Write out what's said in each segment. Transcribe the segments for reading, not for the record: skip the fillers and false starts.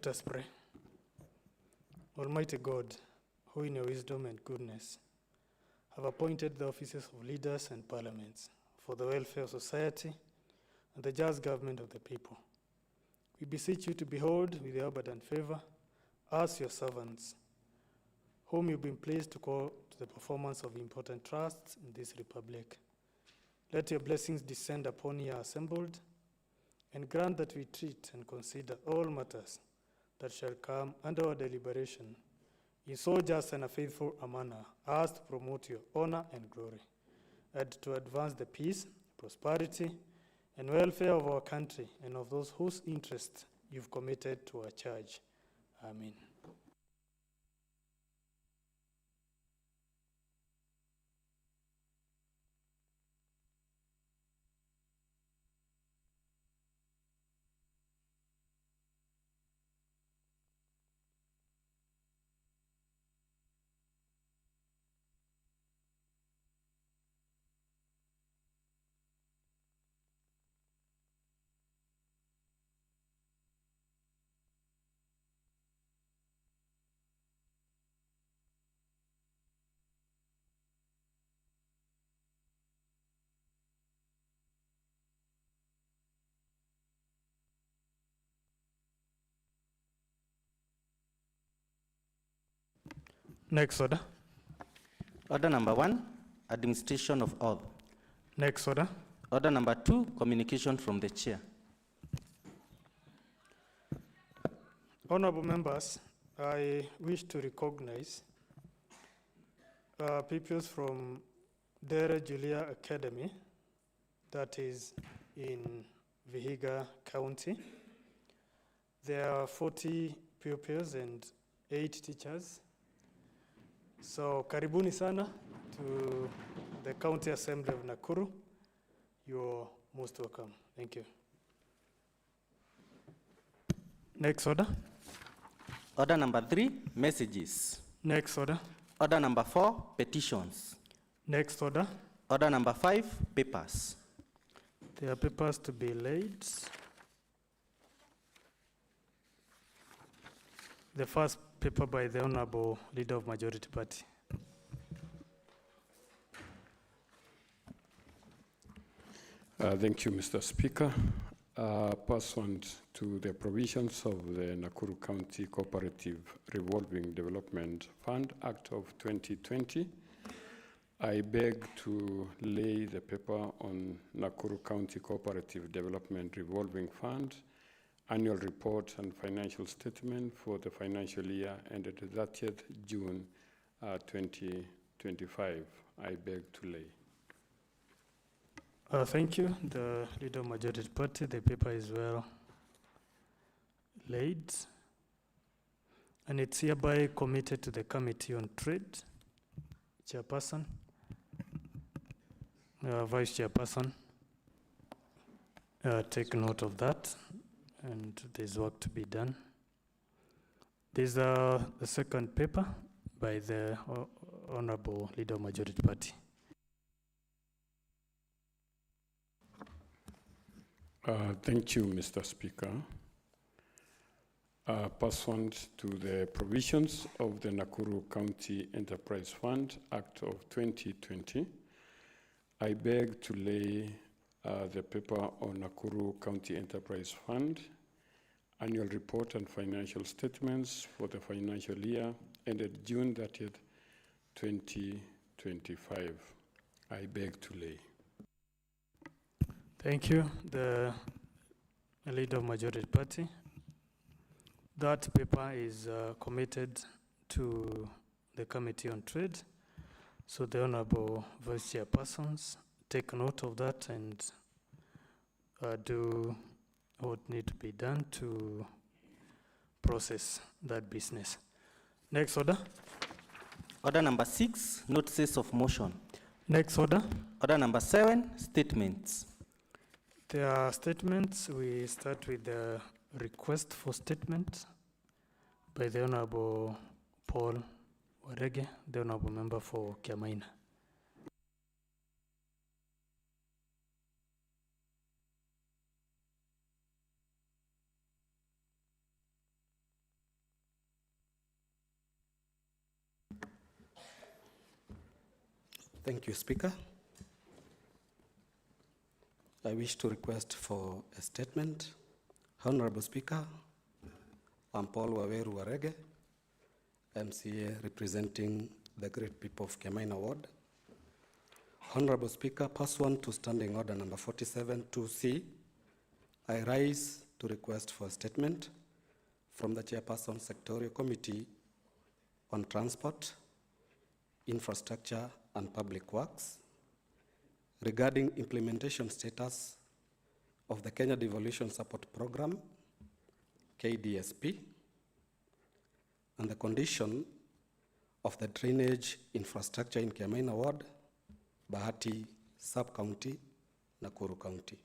Let us pray. Almighty God, who in your wisdom and goodness have appointed the offices of leaders and parliaments for the welfare of society and the just government of the people, we beseech you to behold with your abundant favor us, your servants, whom you've been pleased to call to the performance of important trusts in this republic. Let your blessings descend upon your assembled, and grant that we treat and consider all matters that shall come under our deliberation in so just and a faithful a manner as to promote your honor and glory, and to advance the peace, prosperity, and welfare of our country and of those whose interests you've committed to our charge. Amen. Next order. Order number 1, administration of oath. Next order. Order number 2, communication from the chair. Honorable members, I wish to recognize pupils from Dere Julia Academy, that is in Vihiga County. There are 40 pupils and 8 teachers. So karibuni sana to the County Assembly of Nakuru. You're most welcome. Thank you. Next order. Order number 3, messages. Next order. Order number 4, petitions. Next order. Order number 5, papers. There are papers to be laid. The first paper by the Honorable Leader of Majority Party. Thank you, Mr. Speaker. Pursuant to the provisions of the Nakuru County Co-operative Revolving Development Fund Act of 2020, I beg to lay the paper on Nakuru County Co-operative Development Revolving Fund Annual Report and Financial Statement for the financial year ended 30th June 2025. I beg to lay. Thank you, the Leader of Majority Party. The paper is well laid, and it's hereby committed to the Committee on Trade. Chairperson, Vice Chairperson, take note of that, and there's work to be done. There's the second paper by the Honorable Leader of Majority Party. Thank you, Mr. Speaker. Pursuant to the provisions of the Nakuru County Enterprise Fund Act of 2020, I beg to lay the paper on Nakuru County Enterprise Fund Annual Report and Financial Statements for the financial year ended June 30th, 2025. I beg to lay. Thank you, the Leader of Majority Party. That paper is committed to the Committee on Trade. So the Honorable Vice Chairpersons take note of that and do what needs to be done to process that business. Next order. Order number 6, notices of motion. Next order. Order number 7, statements. There are statements. We start with the request for statement by the Honorable Paul Warege, the Honorable Member for Kiamaina. Thank you, Speaker. I wish to request for a statement. Honorable Speaker, I'm Paul Waweru Warege, MCA representing the great people of Kiamaina Ward. Honorable Speaker, pursuant to Standing Order number 47-2C, I rise to request for a statement from the Chairperson Sectorial Committee on Transport, Infrastructure and Public Works regarding implementation status of the Kenya Devolution Support Program, KDSP, and the condition of the drainage infrastructure in Kiamaina Ward, Bahati Sub-County, Nakuru County.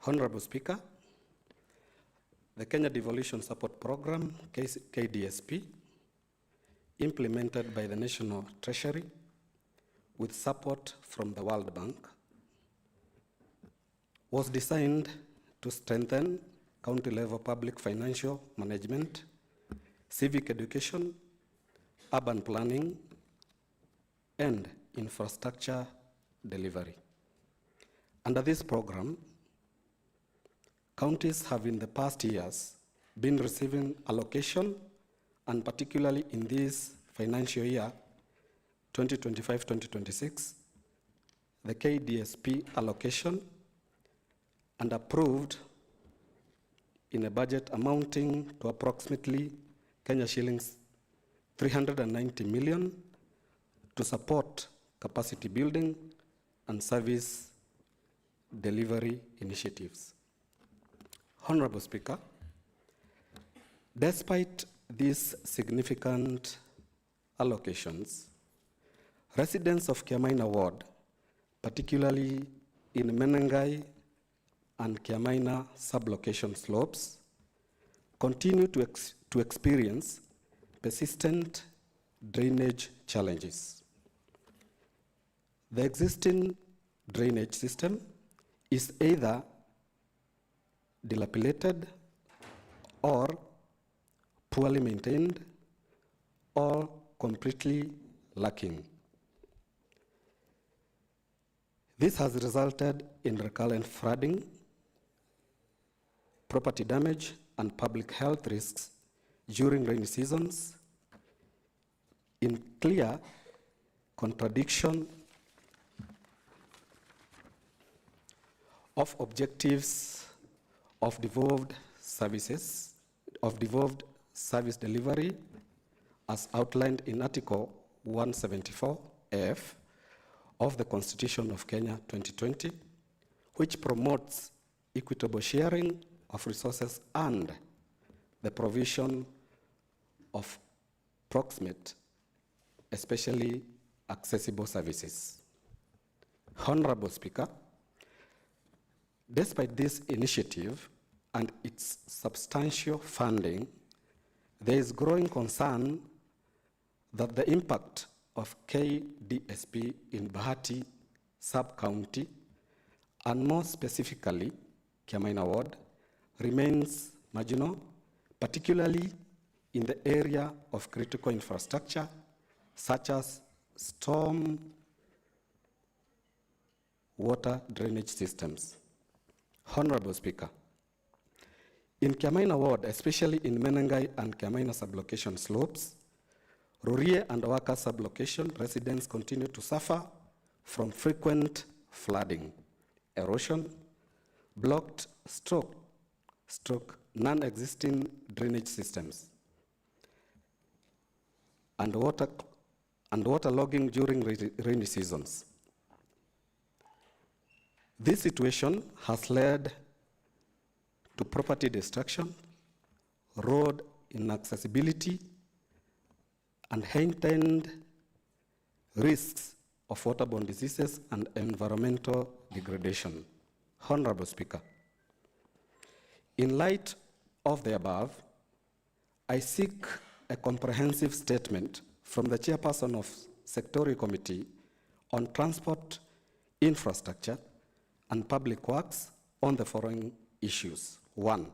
Honorable Speaker, the Kenya Devolution Support Program, KDSP, implemented by the National Treasury with support from the World Bank, was designed to strengthen county-level public financial management, civic education, urban planning, and infrastructure delivery. Under this program, counties have in the past years been receiving allocation, and particularly in this financial year, 2025-2026, the KDSP allocation, and approved in a budget amounting to approximately Kenya shillings 390 million to support capacity building and service delivery initiatives. Honorable Speaker, despite these significant allocations, residents of Kiamaina Ward, particularly in Menengai and Kiamaina sublocation slopes, continue to experience persistent drainage challenges. The existing drainage system is either dilapidated or poorly maintained or completely lacking. This has resulted in recurrent flooding, property damage, and public health risks during rainy seasons, in clear contradiction of objectives of devolved service delivery as outlined in Article 174F of the Constitution of Kenya 2020, which promotes equitable sharing of resources and the provision of proximate, especially accessible services. Honorable Speaker, despite this initiative and its substantial funding, there is growing concern that the impact of KDSP in Bahati Sub-County, and more specifically Kiamaina Ward, remains marginal, particularly in the area of critical infrastructure such as storm water drainage systems. Honorable Speaker, in Kiamaina Ward, especially in Menengai and Kiamaina sublocation slopes, Rurie and Waka sublocation residents continue to suffer from frequent flooding, erosion, blocked stroke non-existing drainage systems, and water logging during rainy seasons. This situation has led to property destruction, road inaccessibility, and heightened risks of waterborne diseases and environmental degradation. Honorable Speaker, in light of the above, I seek a comprehensive statement from the Chairperson of Sectorial Committee on Transport, Infrastructure, and Public Works on the following issues. 1,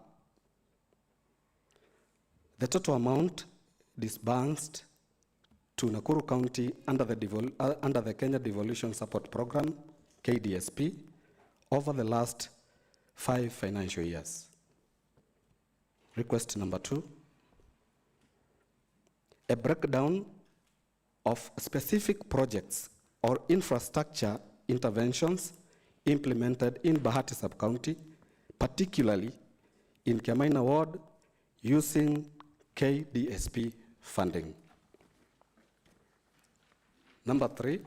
the total amount disbursed to Nakuru County under the Kenya Devolution Support Program, KDSP, over the last 5 financial years. Request number 2, a breakdown of specific projects or infrastructure interventions implemented in Bahati Sub-County, particularly in Kiamaina Ward, using KDSP funding. Number 3,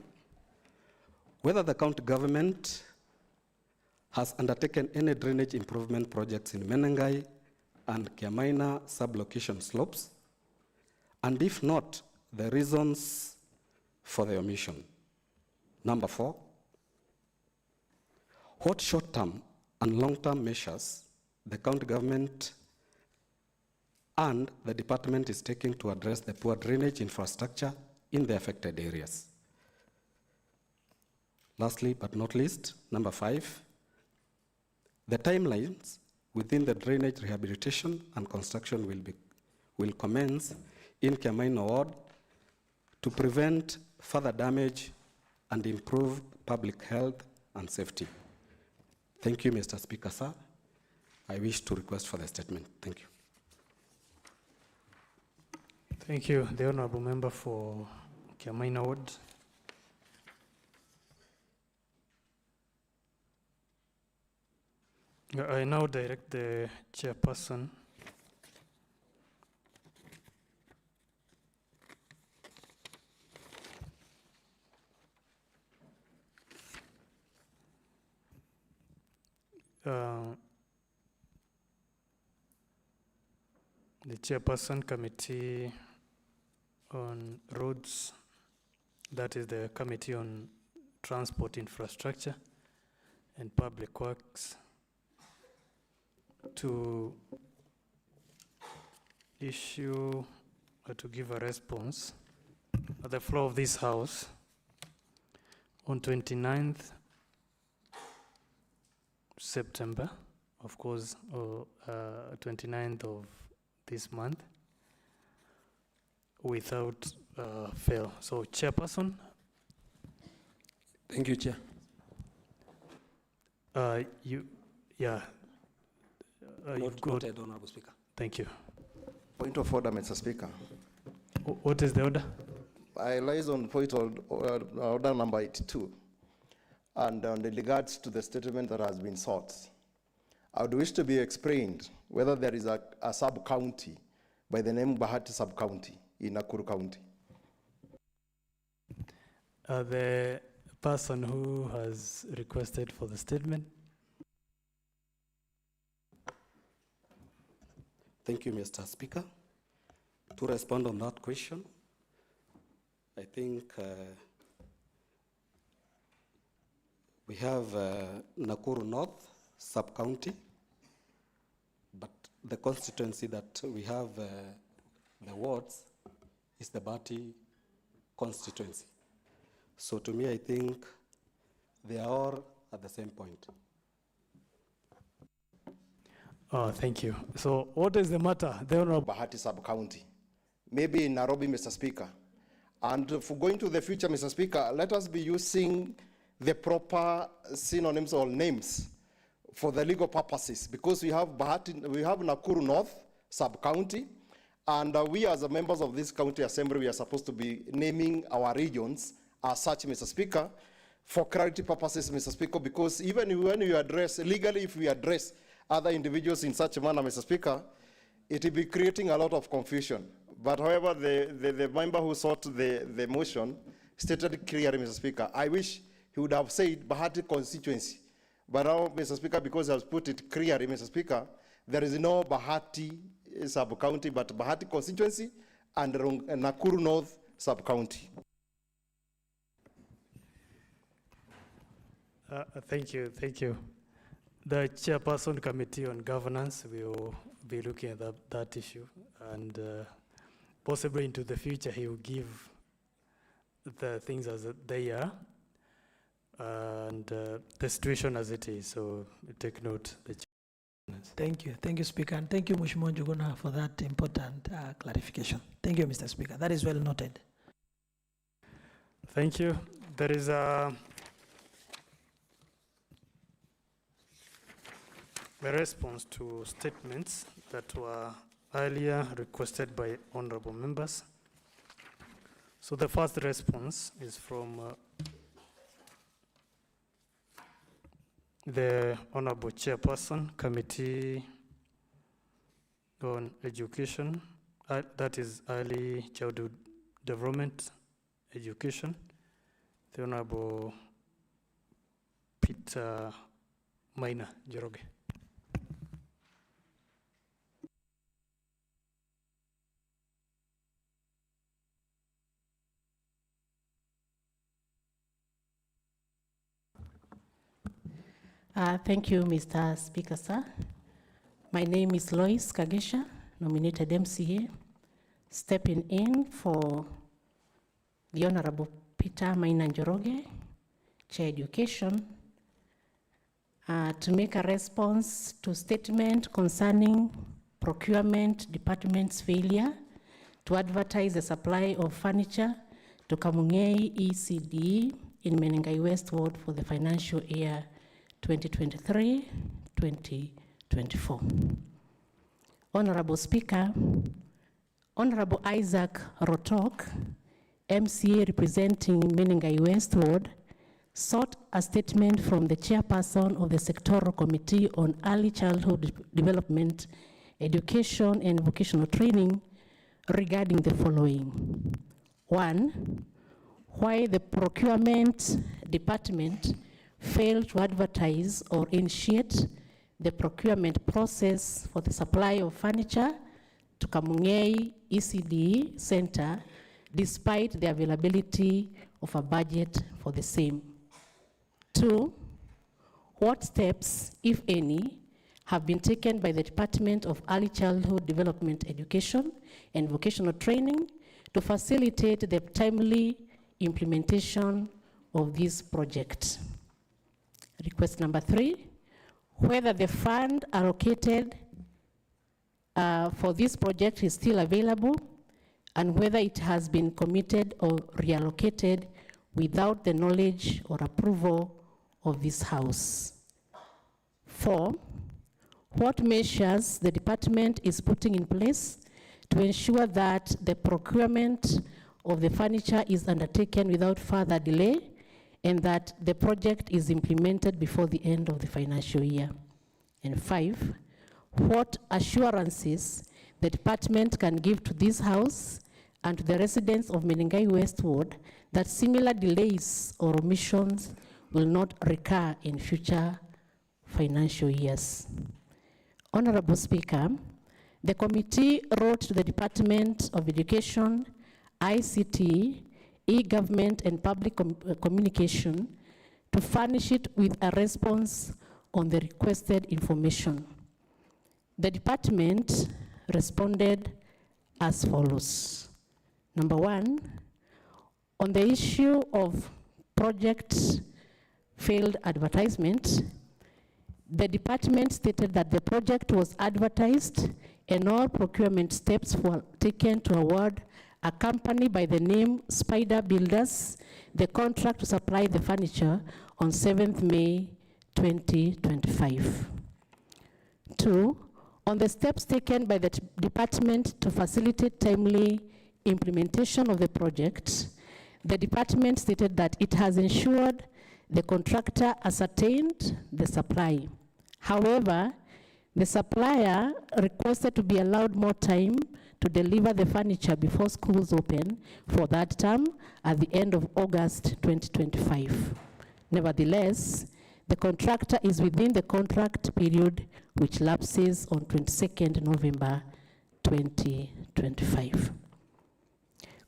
whether the county government has undertaken any drainage improvement projects in Menengai and Kiamaina sublocation slopes, and if not, the reasons for the omission. Number 4, what short-term and long-term measures the county government and the department is taking to address the poor drainage infrastructure in the affected areas. Lastly, but not least, number 5, the timelines within the drainage rehabilitation and construction will commence in Kiamaina Ward to prevent further damage and improve public health and safety. Thank you, Mr. Speaker, sir. I wish to request for the statement. Thank you. Thank you, the Honourable Member for Kiamaina Ward. I now direct the chairperson the chairperson committee on roads, that is the committee on transport infrastructure and public works, to issue or to give a response at the floor of this House on 29th September, of course, or 29th of this month, without fail. So, Chairperson. Thank you, Chair. You've got. Noted, Honourable Speaker. Thank you. Point of order, Mr. Speaker. What is the order? I lies on point of order number 82, and on the regards to the statement that has been sought. I would wish to be explained whether there is a sub-county by the name Bahati Sub-County in Nakuru County. The person who has requested for the statement. Thank you, Mr. Speaker. To respond on that question, I think we have Nakuru North Sub-County, but the constituency that we have the wards is the Bahati constituency. So to me, I think they are all at the same point. Oh, thank you. So what is the matter? The Honourable Bahati Sub-County, maybe in Nairobi, Mr. Speaker. And for going to the future, Mr. Speaker, let us be using the proper synonyms or names for the legal purposes, because we have Nakuru North Sub-County, and we as members of this county assembly, we are supposed to be naming our regions as such, Mr. Speaker, for clarity purposes, Mr. Speaker, because even when you address, legally if we address other individuals in such a manner, Mr. Speaker, it will be creating a lot of confusion. But however, the member who sought the motion stated clearly, Mr. Speaker, I wish he would have said Bahati constituency. But now, Mr. Speaker, because he has put it clearly, Mr. Speaker, there is no Bahati sub-county, but Bahati constituency and Nakuru North sub-county. Thank you. The Chairperson Committee on Governance will be looking at that issue, and possibly into the future he will give the things as they are and the situation as it is. So take note. Thank you, Speaker, and thank you, Mheshimiwa Njuguna, for that important clarification. Thank you, Mr. Speaker. That is well noted. Thank you. There is a response to statements that were earlier requested by honorable members. So the first response is from the Honorable Chairperson, Committee on Education, that is Early Childhood Development Education, the Honorable Peter Maina Njoroge. Thank you, Mr. Speaker, sir. My name is Lois Kagesha, nominated MCA, stepping in for the Honorable Peter Maina Njoroge, Chair Education, to make a response to statement concerning procurement department's failure to advertise the supply of furniture to Kamungei ECDE in Menengai West Ward for the financial year 2023-2024. Honorable Speaker, Honorable Isaac Rotok, MCA representing Menengai West Ward, sought a statement from the chairperson of the Sectoral Committee on Early Childhood Development, Education and Vocational Training regarding the following. 1, why the procurement department failed to advertise or initiate the procurement process for the supply of furniture to Kamungei ECDE Center despite the availability of a budget for the same. 2, what steps, if any, have been taken by the Department of Early Childhood Development Education and Vocational Training to facilitate the timely implementation of this project? Request number 3, whether the fund allocated for this project is still available and whether it has been committed or reallocated without the knowledge or approval of this House. 4, what measures the department is putting in place to ensure that the procurement of the furniture is undertaken without further delay and that the project is implemented before the end of the financial year. And 5, what assurances the department can give to this House and to the residents of Menengai West Ward that similar delays or omissions will not recur in future financial years. Honorable Speaker, the committee wrote to the Department of Education, ICT, E-Government and Public Communication to furnish it with a response on the requested information. The department responded as follows. Number 1, on the issue of project failed advertisement, the department stated that the project was advertised and all procurement steps were taken to award a company by the name Spider Builders the contract to supply the furniture on 7th May 2025. 2, on the steps taken by the department to facilitate timely implementation of the project, the department stated that it has ensured the contractor ascertained the supply. However, the supplier requested to be allowed more time to deliver the furniture before schools open for that term at the end of August 2025. Nevertheless, the contractor is within the contract period which lapses on 22nd November 2025.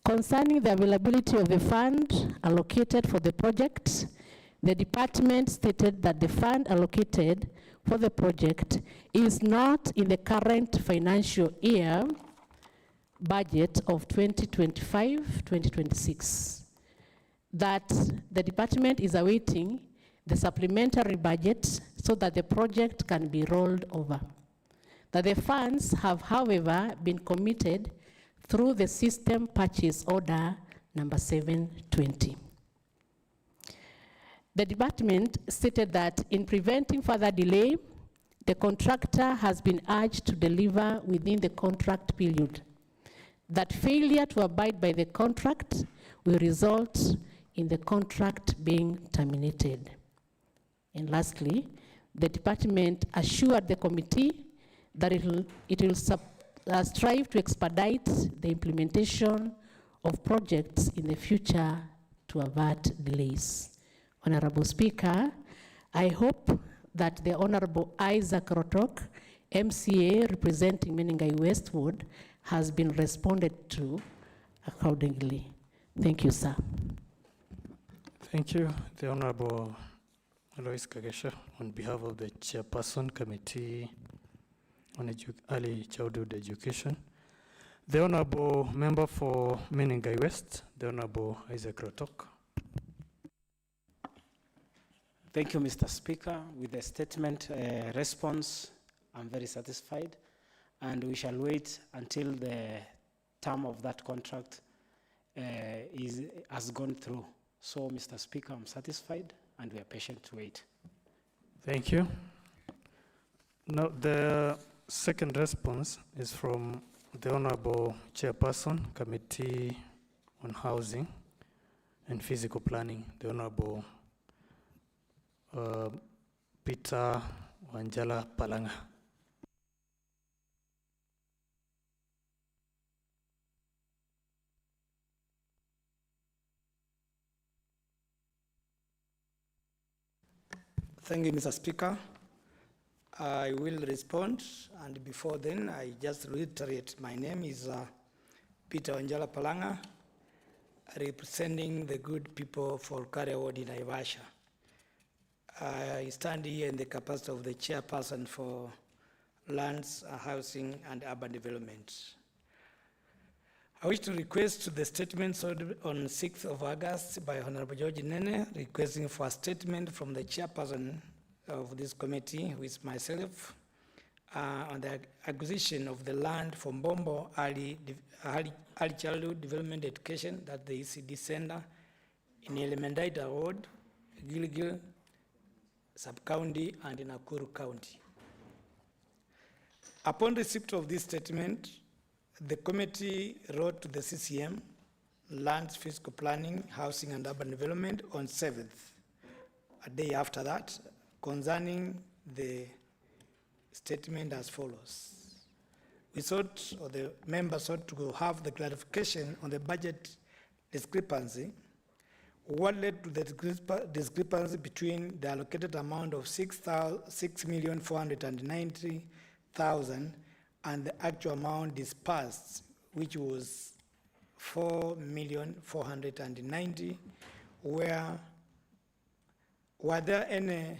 Concerning the availability of the fund allocated for the project, the department stated that the fund allocated for the project is not in the current financial year budget of 2025-2026. That the department is awaiting the supplementary budget so that the project can be rolled over. That the funds have, however, been committed through the system purchase order number 720. The department stated that in preventing further delay, the contractor has been urged to deliver within the contract period. That failure to abide by the contract will result in the contract being terminated. And lastly, the department assured the committee that it will strive to expedite the implementation of projects in the future to avert delays. Honorable Speaker, I hope that the Honorable Isaac Rotok, MCA representing Menengai West Ward, has been responded to accordingly. Thank you, sir. Thank you, the Honorable Alois Kagesha, on behalf of the Chairperson Committee on Early Childhood Education. The Honorable Member for Menengai West, the Honorable Isaac Rotok. Thank you, Mr. Speaker. With the statement response, I'm very satisfied, and we shall wait until the term of that contract has gone through. So, Mr. Speaker, I'm satisfied, and we are patient to wait. Thank you. Now, the second response is from the Honorable Chairperson, Committee on Housing and Physical Planning, the Honorable Peter Wanjala Palanga. Thank you, Mr. Speaker. I will respond, and before then, I just reiterate, my name is Peter Wanjala Palanga, representing the good people for Karia Ward in Naivasha. I stand here in the capacity of the chairperson for lands, housing, and urban development. I wish to request the statements on 6th of August by Honorable George Nene, requesting for a statement from the chairperson of this committee, who is myself, on the acquisition of the land for Mbombo Early Childhood Development Education, that's the ECD Center, in Kiamaina Ward, Gilgil Sub-County, and in Nakuru County. Upon receipt of this statement, the committee wrote to the CCM, Lands, Physical Planning, Housing and Urban Development on 7th, a day after that, concerning the statement as follows. We sought, or the members sought to have the clarification on the budget discrepancy. What led to the discrepancy between the allocated amount of 6,490,000 and the actual amount dispersed, which was 4,490,000, were there any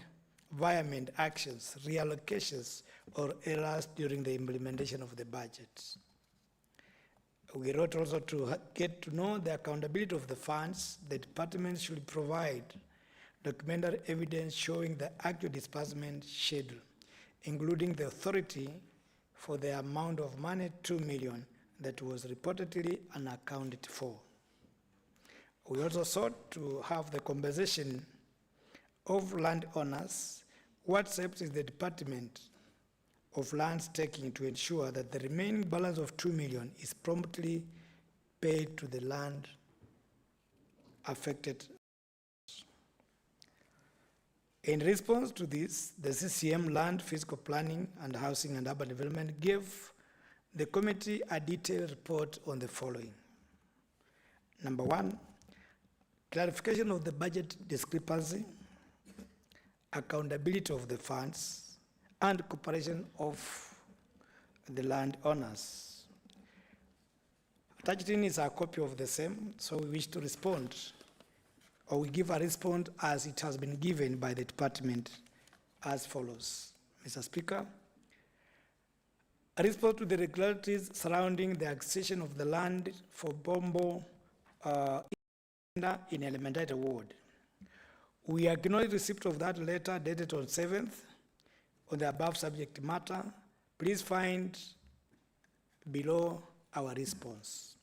environment actions, reallocations, or errors during the implementation of the budget? We wrote also to get to know the accountability of the funds. The department should provide documentary evidence showing the actual disbursement schedule, including the authority for the amount of money, 2 million, that was reportedly unaccounted for. We also sought to have the compensation of landowners. What steps is the Department of Lands taking to ensure that the remaining balance of 2 million is promptly paid to the land affected? In response to this, the CCM Land, Physical Planning and Housing and Urban Development gave the committee a detailed report on the following. Number 1, clarification of the budget discrepancy, accountability of the funds, and cooperation of the landowners. Attached in is a copy of the same, so we wish to respond, or we give a response as it has been given by the department as follows. Mr. Speaker, a response to the irregularities surrounding the acquisition of the land for Mbombo in Kiamaina Ward. We acknowledge receipt of that letter dated on 7th on the above subject matter. Please find below our response.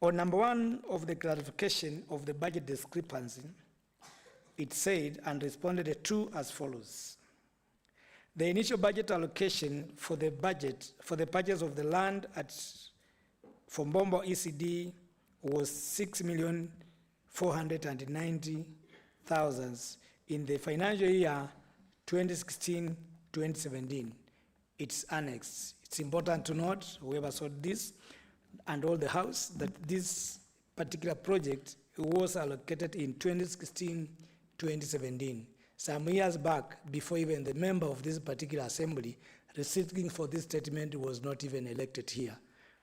On number 1 of the clarification of the budget discrepancy, it said and responded to as follows. The initial budget allocation for the purchase of the land for Mbombo ECDE was 6,490,000 in the financial year 2016-2017. It's annexed. It's important to note, whoever saw this and all the house, that this particular project was allocated in 2016-2017. Some years back, before even the member of this particular assembly receiving for this statement was not even elected here.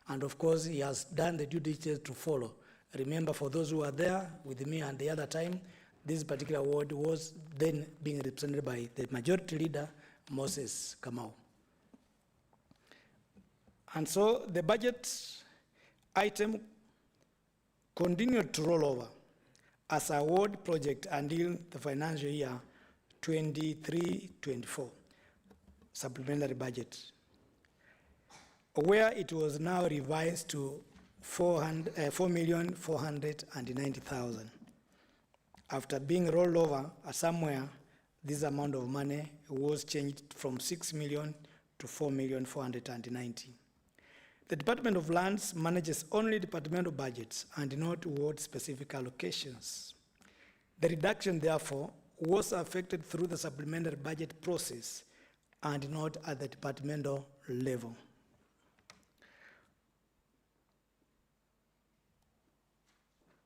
And of course, he has done the due diligence to follow. Remember, for those who are there with me and the other time, this particular ward was then being represented by the majority leader, Moses Kamau. And so the budget item continued to roll over as a ward project until the financial year 23-24 supplementary budget, where it was now revised to 4,490,000. After being rolled over somewhere, this amount of money was changed from 6 million to 4,490,000. The Department of Lands manages only departmental budgets and not ward-specific allocations. The reduction, therefore, was affected through the supplementary budget process and not at the departmental level.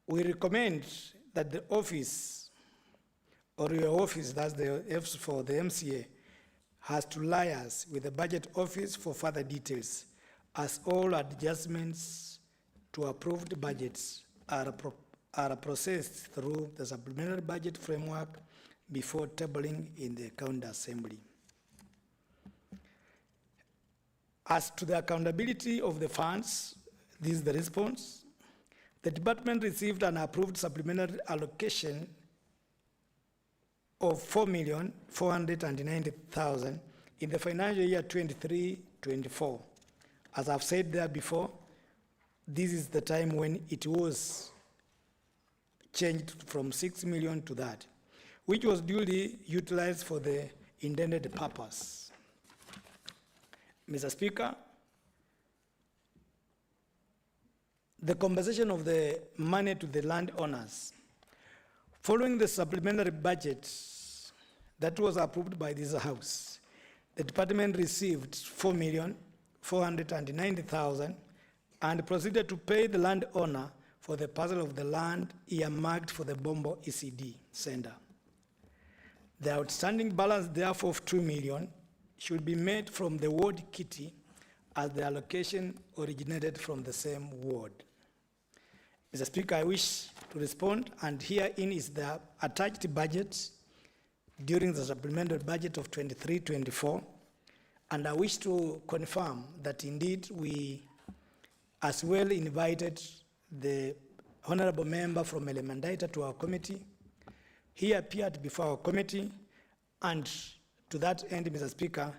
We recommend that the office, or your office, that's the F for the MCA, has to liaise with the budget office for further details, as all adjustments to approved budgets are processed through the supplementary budget framework before tabling in the county assembly. As to the accountability of the funds, this is the response. The department received an approved supplementary allocation of 4,490,000 in the financial year 23-24. As I've said there before, this is the time when it was changed from 6 million to that, which was duly utilized for the intended purpose. Mr. Speaker, the compensation of the money to the landowners. Following the supplementary budget that was approved by this House, the department received 4,490,000 and proceeded to pay the landowner for the parcel of the land earmarked for the Mbombo ECDE Center. The outstanding balance, therefore, of 2 million should be made from the ward kitty, as the allocation originated from the same ward. Mr. Speaker, I wish to respond, and herein is the attached budget during the supplementary budget of 23-24, and I wish to confirm that indeed we as well invited the honorable member from Elemendaita to our committee. He appeared before our committee, and to that end, Mr. Speaker,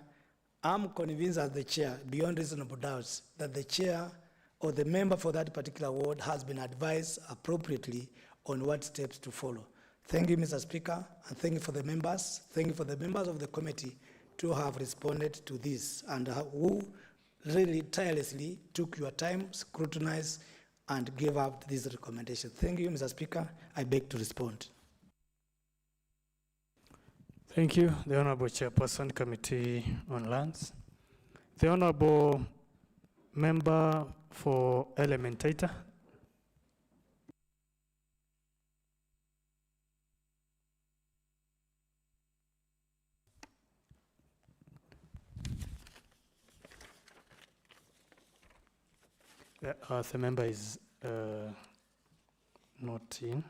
I'm convinced as the chair, beyond reasonable doubts, that the chair or the member for that particular ward has been advised appropriately on what steps to follow. Thank you, Mr. Speaker, and thank you for the members. Thank you for the members of the committee to have responded to this and who really tirelessly took your time, scrutinized, and gave out this recommendation. Thank you, Mr. Speaker. I beg to respond. Thank you, the Honorable Chairperson, Committee on Lands. The Honorable Member for Elementaita. The member is not in.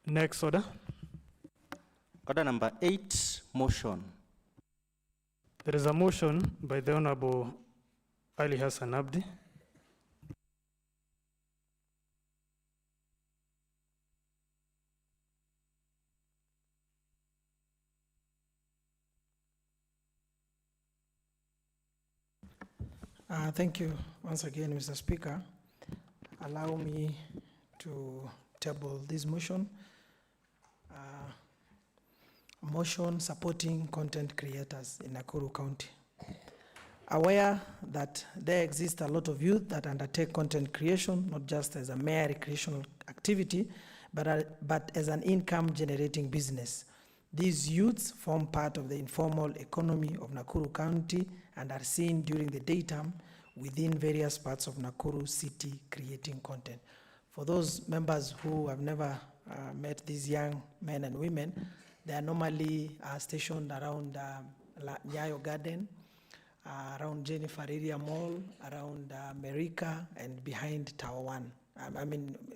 Next order. Order number 8, motion. There is a motion by the Honorable Ali Hassan Abdi. Thank you once again, Mr. Speaker. Allow me to table this motion. Motion supporting content creators in Nakuru County. Aware that there exists a lot of youth that undertake content creation, not just as a mere recreational activity, but as an income-generating business. These youths form part of the informal economy of Nakuru County and are seen during the daytime within various parts of Nakuru city creating content. For those members who have never met these young men and women, they are normally stationed around Nyayo Garden, around Jennifer Area Mall, around America, and behind Tower 1.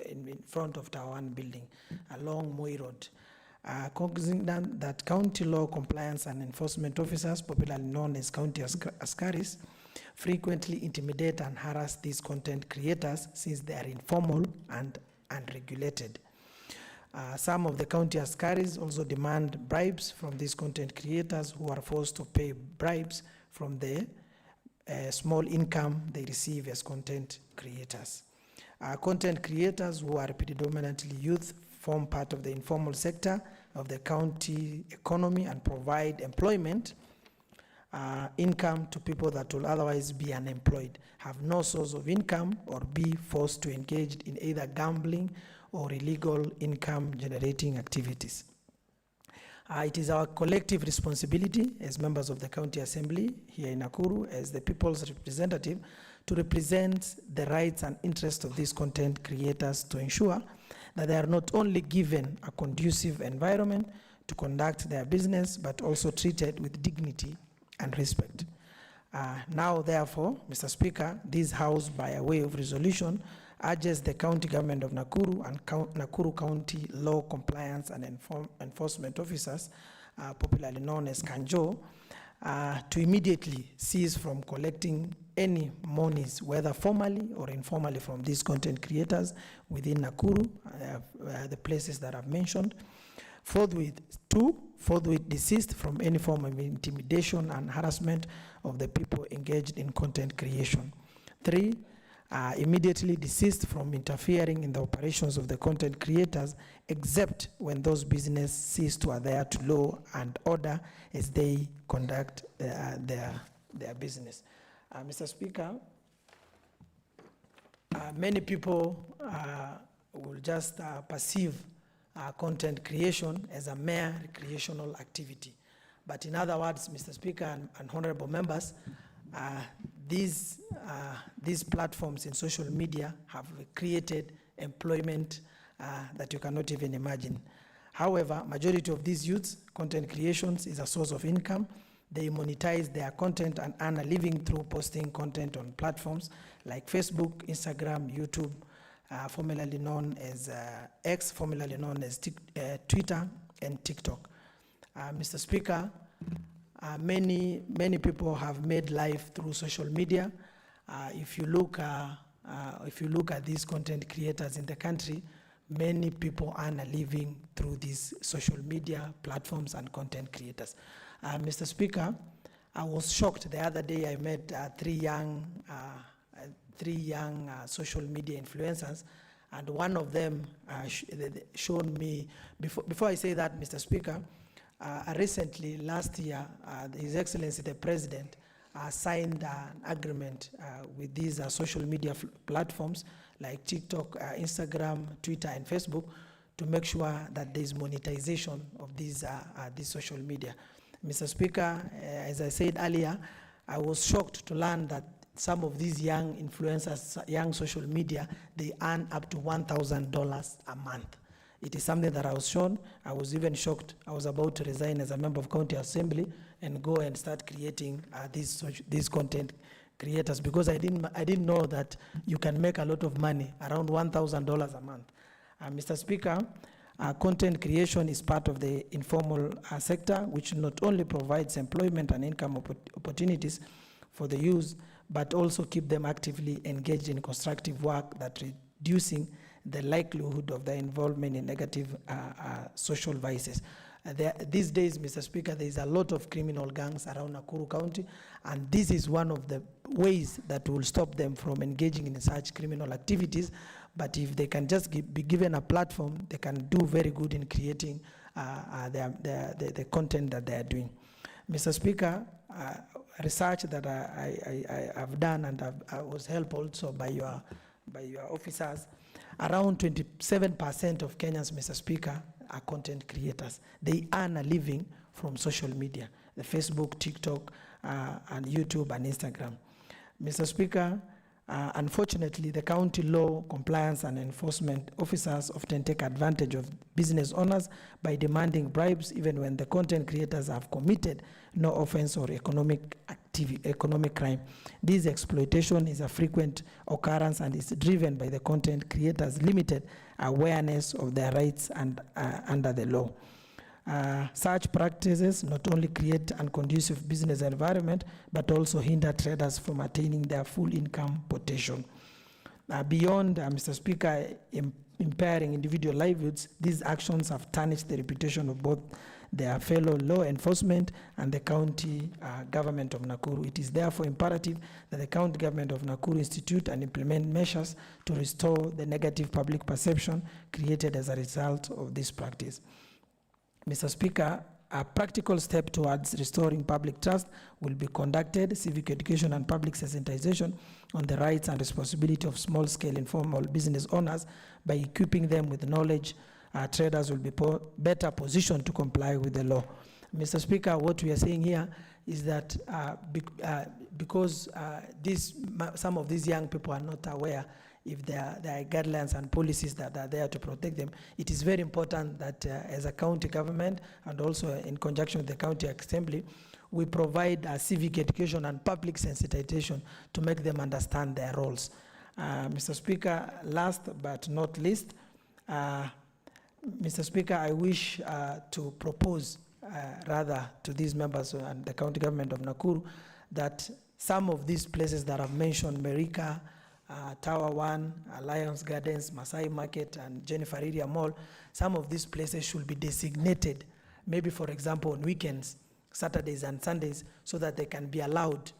In front of Tower 1 building, along Moi Road. Cognizant that county law compliance and enforcement officers, popularly known as County Askaris, frequently intimidate and harass these content creators since they are informal and unregulated. Some of the county Askaris also demand bribes from these content creators who are forced to pay bribes from the small income they receive as content creators. Content creators who are predominantly youth form part of the informal sector of the county economy and provide employment, income to people that will otherwise be unemployed, have no source of income, or be forced to engage in either gambling or illegal income generating activities. It is our collective responsibility as members of the County Assembly here in Nakuru, as the people's representative, to represent the rights and interests of these content creators to ensure that they are not only given a conducive environment to conduct their business, but also treated with dignity and respect. Now, therefore, Mr. Speaker, this House, by way of resolution, urges the County Government of Nakuru and Nakuru County Law Compliance and Enforcement Officers, popularly known as KANJO, to immediately cease from collecting any monies, whether formally or informally, from these content creators within Nakuru, the places that I've mentioned. Forthwith desist from any form of intimidation and harassment of the people engaged in content creation. 3, immediately desist from interfering in the operations of the content creators, except when those businesses cease to adhere to law and order as they conduct their business. Mr. Speaker, many people will just perceive content creation as a mere recreational activity. But in other words, Mr. Speaker and honorable members, these platforms in social media have created employment that you cannot even imagine. However, majority of these youths, content creations is a source of income. They monetize their content and earn a living through posting content on platforms like Facebook, Instagram, YouTube, formerly known as X, formerly known as Twitter and TikTok. Mr. Speaker, many people have made life through social media. If you look at these content creators in the country, many people earn a living through these social media platforms and content creators. Mr. Speaker, I was shocked the other day. I met three young social media influencers, and one of them showed me, before I say that, Mr. Speaker, recently, last year, His Excellency the President signed an agreement with these social media platforms like TikTok, Instagram, Twitter, and Facebook to make sure that there is monetization of these social media. Mr. Speaker, as I said earlier, I was shocked to learn that some of these young influencers, young social media, they earn up to $1,000 a month. It is something that I was shown. I was even shocked. I was about to resign as a member of County Assembly and go and start creating these content creators, because I didn't know that you can make a lot of money, around $1,000 a month. Mr. Speaker, content creation is part of the informal sector, which not only provides employment and income opportunities for the youth, but also keep them actively engaged in constructive work that reducing the likelihood of their involvement in negative social vices. These days, Mr. Speaker, there is a lot of criminal gangs around Nakuru County, and this is one of the ways that will stop them from engaging in such criminal activities, but if they can just be given a platform, they can do very good in creating the content that they are doing. Mr. Speaker, research that I have done, and I was helped also by your officers, around 27% of Kenyans, Mr. Speaker, are content creators. They earn a living from social media, the Facebook, TikTok, and YouTube and Instagram. Mr. Speaker, unfortunately, the county law compliance and enforcement officers often take advantage of business owners by demanding bribes even when the content creators have committed no offense or economic crime. This exploitation is a frequent occurrence and is driven by the content creators' limited awareness of their rights and under the law. Such practices not only create an unconducive business environment, but also hinder traders from attaining their full income potential. Beyond, Mr. Speaker, impairing individual livelihoods, these actions have tarnished the reputation of both their fellow law enforcement and the county government of Nakuru. It is therefore imperative that the county government of Nakuru institute and implement measures to restore the negative public perception created as a result of this practice. Mr. Speaker, a practical step towards restoring public trust will be conducted, civic education and public sensitization on the rights and responsibility of small-scale informal business owners. By equipping them with knowledge, traders will be better positioned to comply with the law. Mr. Speaker, what we are saying here is that because some of these young people are not aware if there are guidelines and policies that are there to protect them, it is very important that as a county government and also in conjunction with the county assembly, we provide civic education and public sensitization to make them understand their roles. Mr. Speaker, last but not least, Mr. Speaker, I wish to propose rather to these members and the county government of Nakuru that some of these places that I've mentioned, Merika, Tower 1, Alliance Gardens, Masai Market, and Jennifer Area Mall, some of these places should be designated, maybe for example on weekends, Saturdays and Sundays, so that they can be allowed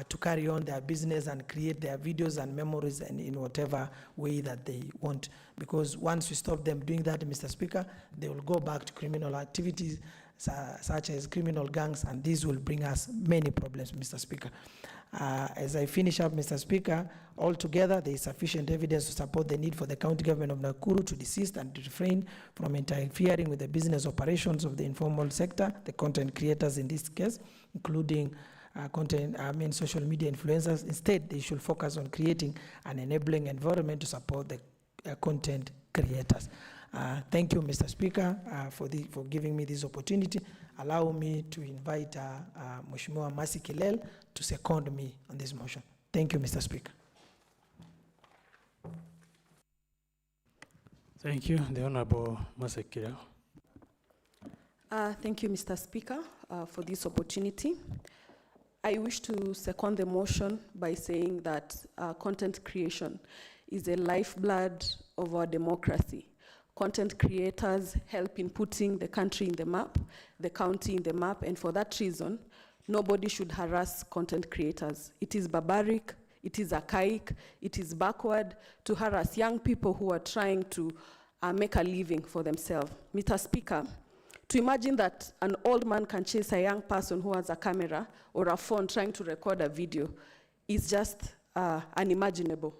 to carry on their business and create their videos and memories and in whatever way that they want. Because once we stop them doing that, Mr. Speaker, they will go back to criminal activities such as criminal gangs, and this will bring us many problems, Mr. Speaker. As I finish up, Mr. Speaker, altogether there is sufficient evidence to support the need for the county government of Nakuru to desist and to refrain from interfering with the business operations of the informal sector, the content creators in this case, including social media influencers. Instead, they should focus on creating an enabling environment to support the content creators. Thank you, Mr. Speaker, for giving me this opportunity. Allow me to invite Mheshimiwa Mercy Kilel to second me on this motion. Thank you, Mr. Speaker. Thank you. The Honorable Mercy Kilel. Thank you, Mr. Speaker, for this opportunity. I wish to second the motion by saying that content creation is a lifeblood of our democracy. Content creators help in putting the country in the map, the county in the map, and for that reason, nobody should harass content creators. It is barbaric, it is archaic, it is backward to harass young people who are trying to make a living for themselves. Mr. Speaker, to imagine that an old man can chase a young person who has a camera or a phone trying to record a video is just unimaginable.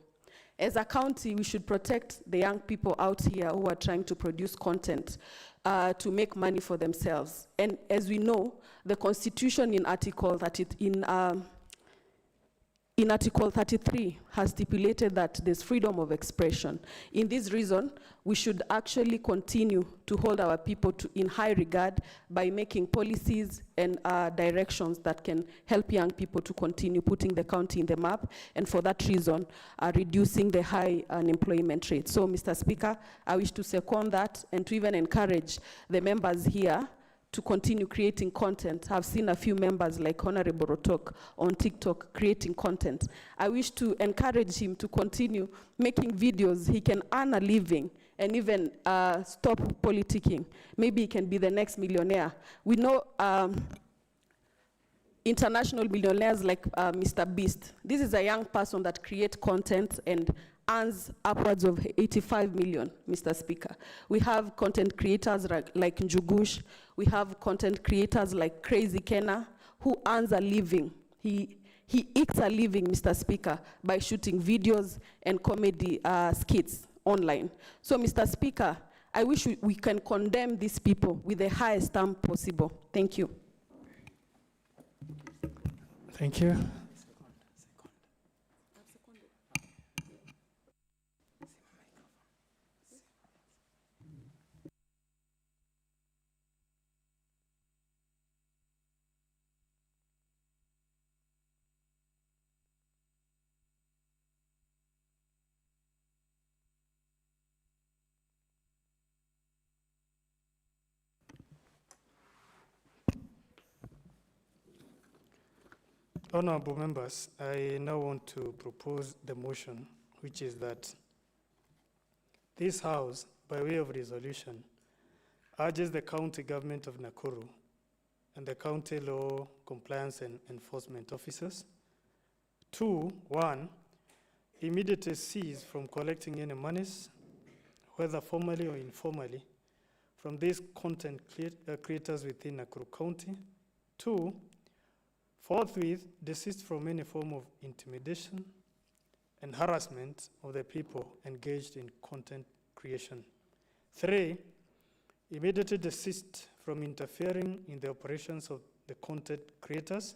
As a county, we should protect the young people out here who are trying to produce content to make money for themselves. And as we know, the Constitution in Article 33 has stipulated that there's freedom of expression. In this reason, we should actually continue to hold our people in high regard by making policies and directions that can help young people to continue putting the county in the map, and for that reason, reducing the high unemployment rate. So, Mr. Speaker, I wish to second that and to even encourage the members here to continue creating content. I've seen a few members like Honorable Rotok on TikTok creating content. I wish to encourage him to continue making videos. He can earn a living and even stop politicking. Maybe he can be the next millionaire. We know international millionaires like Mr. Beast. This is a young person that creates content and earns upwards of 85 million, Mr. Speaker. We have content creators like Njugush. We have content creators like Crazy Kenna, who earns a living. He eats a living, Mr. Speaker, by shooting videos and comedy skits online. So, Mr. Speaker, I wish we can condemn these people with the highest stamp possible. Thank you. Thank you. Honorable members, I now want to propose the motion, which is that this House, by way of resolution, urges the County Government of Nakuru and the County Law Compliance and Enforcement Officers to, 1, immediately cease from collecting any monies, whether formally or informally, from these content creators within Nakuru County. 2, forthwith desist from any form of intimidation and harassment of the people engaged in content creation. 3, immediately desist from interfering in the operations of the content creators,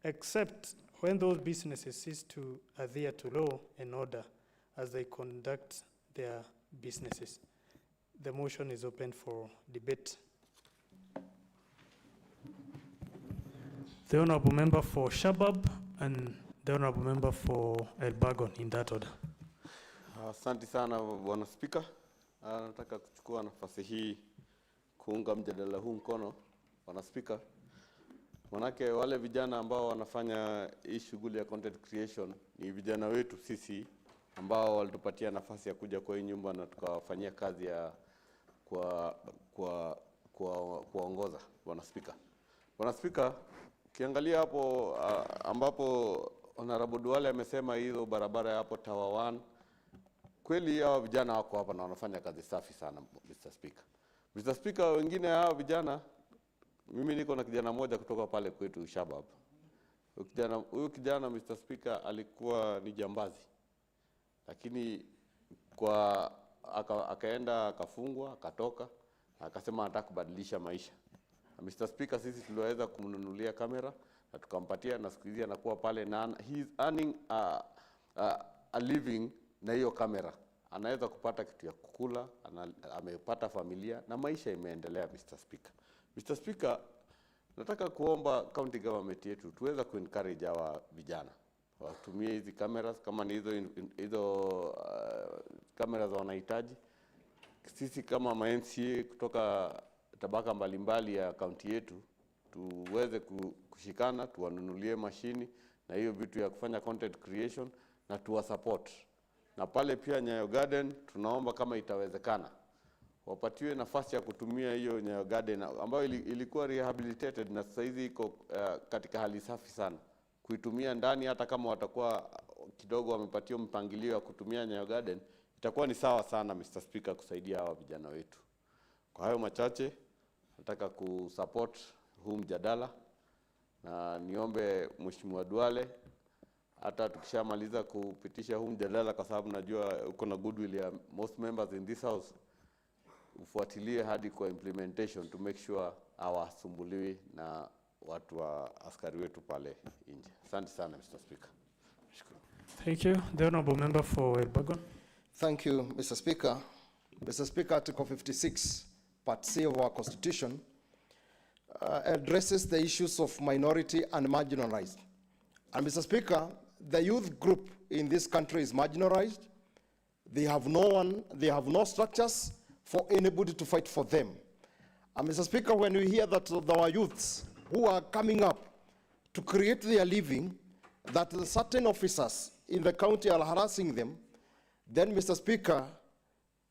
except when those businesses cease to adhere to law and order as they conduct their businesses. The motion is open for debate. The Honourable Member for Shabab and the Honourable Member for Elbagon, in that order. Asante sana Bwana Spika. Nataka kuchukua nafasi hii kuunga mjadala huu mkono, Bwana Spika. Manake wale vijana ambao wanafanya hii shughuli ya content creation ni vijana wetu sisi ambao walitupatia nafasi ya kuja kwa hii nyumba na tukawafanyia kazi ya kuongoza, Bwana Spika. Bwana Spika, ukiangalia hapo ambapo Honorable Duale amesema hizo barabara hapo Tower 1, kweli hao vijana wako hapa na wanafanya kazi safi sana, Mr. Speaker. Mr. Speaker, wengine hao vijana, mimi niko na kijana mmoja kutoka pale kwetu Shabab. Huyu kijana Mr. Speaker alikuwa ni jambazi. Lakini akaenda akafungwa, akatoka, akasema anataka kubadilisha maisha. Mr. Speaker, sisi tuliweza kumnunulia kamera na tukampatia, na siku hizi anakuwa pale na he is earning a living na hiyo kamera. Anaweza kupata kitu ya kukula, amepata familia na maisha imeendelea, Mr. Speaker. Mr. Speaker, nataka kuomba county government yetu tuweza kuencourage hawa vijana watumie hizi cameras kama ni hizo cameras wanahitaji. Sisi kama MCA kutoka tabaka mbalimbali ya county yetu tuweze kushikana, tuwanunulie mashini na hiyo vitu ya kufanya content creation na tuwa support. Na pale pia Nyayo Garden tunaomba kama itawezekana wapatiwe nafasi ya kutumia hiyo Nyayo Garden ambayo ilikuwa rehabilitated na sasa hizi iko katika hali safi sana. Kuitumia ndani hata kama watakuwa kidogo wamepatiwa mpangilio wa kutumia Nyayo Garden, itakuwa ni sawa sana, Mr. Speaker, kusaidia hawa vijana wetu. Kwa hayo machache nataka kusupport huu mjadala na niombe Mheshimiwa Duale hata tukishamaliza kupitisha huu mjadala, kwa sababu najua uko na goodwill ya most members in this house, ufuatilie hadi kwa implementation to make sure hawasumbuliwi na watu wa askari wetu pale nje. Asante sana, Mr. Speaker. Thank you. The Honourable Member for Elbagon. Thank you, Mr. Speaker. Mr. Speaker, Article 56, Part C of our Constitution addresses the issues of minority and marginalized. And Mr. Speaker, the youth group in this country is marginalized. They have no structures for anybody to fight for them. And Mr. Speaker, when we hear that our youths who are coming up to create their living, that certain officers in the county are harassing them, then, Mr. Speaker,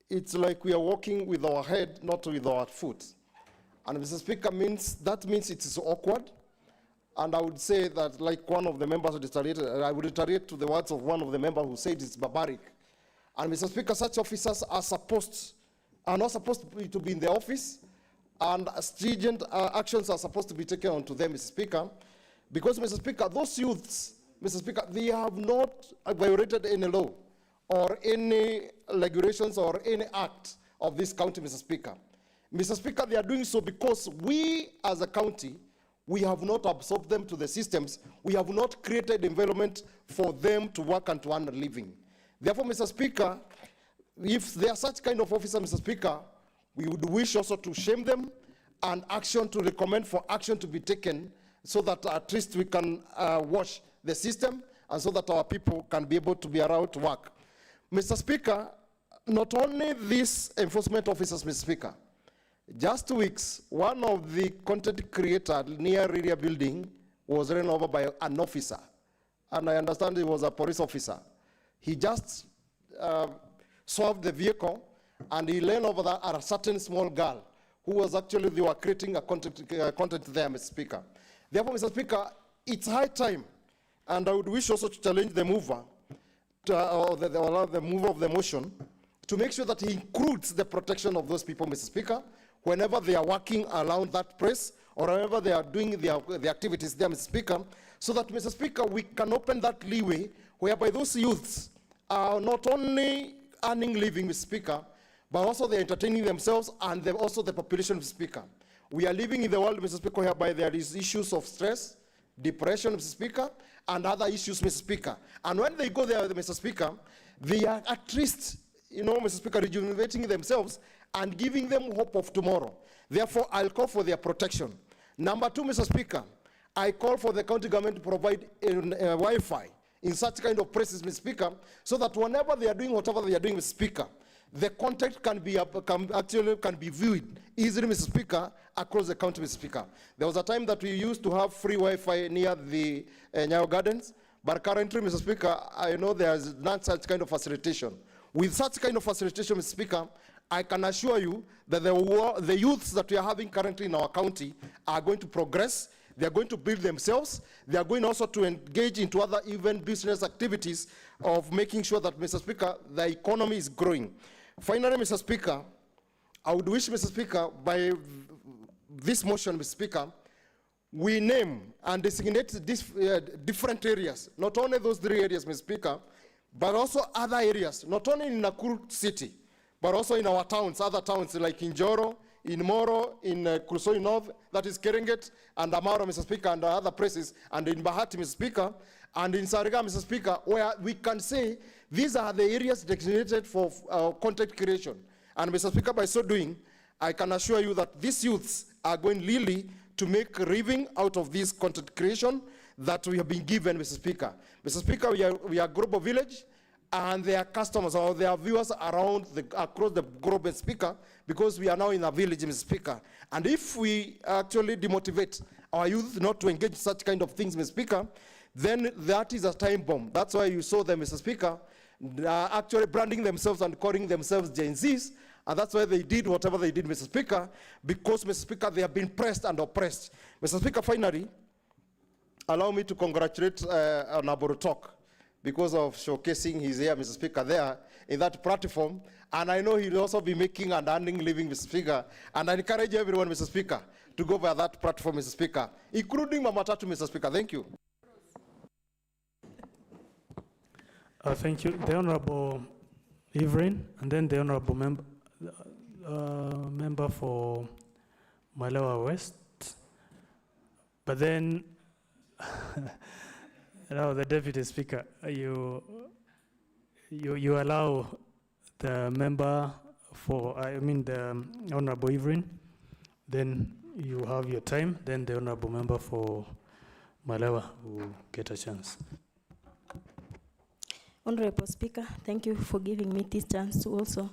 it's like we are walking with our head, not with our foot. And Mr. Speaker, that means it is awkward. And I would say that, like one of the members retaliated, I would retaliate to the words of one of the members who said it's barbaric. And Mr. Speaker, such officers are not supposed to be in the office, and stringent actions are supposed to be taken onto them, Mr. Speaker, because, Mr. Speaker, those youths, Mr. Speaker, they have not violated any law or any regulations or any act of this county, Mr. Speaker. Mr. Speaker, they are doing so because we, as a county, we have not absorbed them to the systems. We have not created environment for them to work and to earn a living. Therefore, Mr. Speaker, if they are such kind of officer, Mr. Speaker, we would wish also to shame them and action to recommend for action to be taken so that at least we can wash the system and so that our people can be able to be around to work. Mr. Speaker, not only these enforcement officers, Mr. Speaker, just 2 weeks, one of the content creators near Riria building was run over by an officer. And I understand he was a police officer. He just swerved the vehicle and he ran over a certain small girl who was actually, they were creating a content there, Mr. Speaker. Therefore, Mr. Speaker, it's high time, and I would wish also to challenge the mover, or the mover of the motion, to make sure that he includes the protection of those people, Mr. Speaker, whenever they are working around that place, or whenever they are doing the activities there, Mr. Speaker, so that, Mr. Speaker, we can open that leeway whereby those youths are not only earning living, Mr. Speaker, but also they're entertaining themselves and also the population, Mr. Speaker. We are living in the world, Mr. Speaker, whereby there is issues of stress, depression, Mr. Speaker, and other issues, Mr. Speaker. And when they go there, Mr. Speaker, they are at least, Mr. Speaker, rejuvenating themselves and giving them hope of tomorrow. Therefore, I'll call for their protection. Number 2, Mr. Speaker, I call for the county government to provide Wi-Fi in such kind of places, Mr. Speaker, so that whenever they are doing whatever they are doing, Mr. Speaker, the content can be viewed easily, Mr. Speaker, across the county, Mr. Speaker. There was a time that we used to have free Wi-Fi near the Nyayo Gardens, but currently, Mr. Speaker, I know there's not such kind of facilitation. With such kind of facilitation, Mr. Speaker, I can assure you that the youths that we are having currently in our county are going to progress. They are going to build themselves. They are going also to engage into other even business activities of making sure that, Mr. Speaker, the economy is growing. Finally, Mr. Speaker, I would wish, Mr. Speaker, by this motion, Mr. Speaker, we name and designate these different areas, not only those 3 areas, Mr. Speaker, but also other areas, not only in Nakuru City, but also in our towns, other towns like in Njoro, in Moro, in Kusoi North, that is Keringet, and Amaro, Mr. Speaker, and other places, and in Bahati, Mr. Speaker, and in Sariga, Mr. Speaker, where we can say these are the areas designated for content creation. And Mr. Speaker, by so doing, I can assure you that these youths are going really to make a living out of this content creation that we have been given, Mr. Speaker. Mr. Speaker, we are a global village, and their customers or their viewers around across the globe, Mr. Speaker, because we are now in a village, Mr. Speaker. And if we actually demotivate our youth not to engage in such kind of things, Mr. Speaker, then that is a time bomb. That's why you saw them, Mr. Speaker, actually branding themselves and calling themselves Gen Zs, and that's why they did whatever they did, Mr. Speaker, because, Mr. Speaker, they have been pressed and oppressed. Mr. Speaker, finally, allow me to congratulate Honorable Talk because of showcasing his here, Mr. Speaker, there in that platform. And I know he'll also be making and earning living, Mr. Speaker. And I encourage everyone, Mr. Speaker, to go by that platform, Mr. Speaker, including Mama Tatu, Mr. Speaker. Thank you. Thank you. The Honorable Evelyn, and then the Honorable member for Malawa West. But then, now the Deputy Speaker, you allow the member for, the Honorable Evelyn, then you have your time, then the Honorable member for Malawa will get a chance. Honorable Speaker, thank you for giving me this chance to also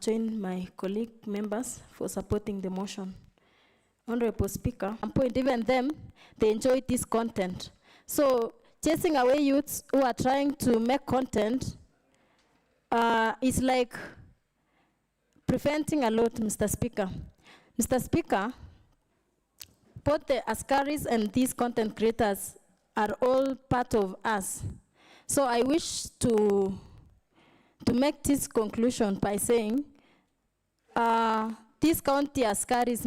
join my colleague members for supporting the motion. Honorable Speaker, and point even them, they enjoy this content. So chasing away youths who are trying to make content is like preventing a lot, Mr. Speaker. Mr. Speaker, both the Askaris and these content creators are all part of us. So I wish to to make this conclusion by saying these county Askaris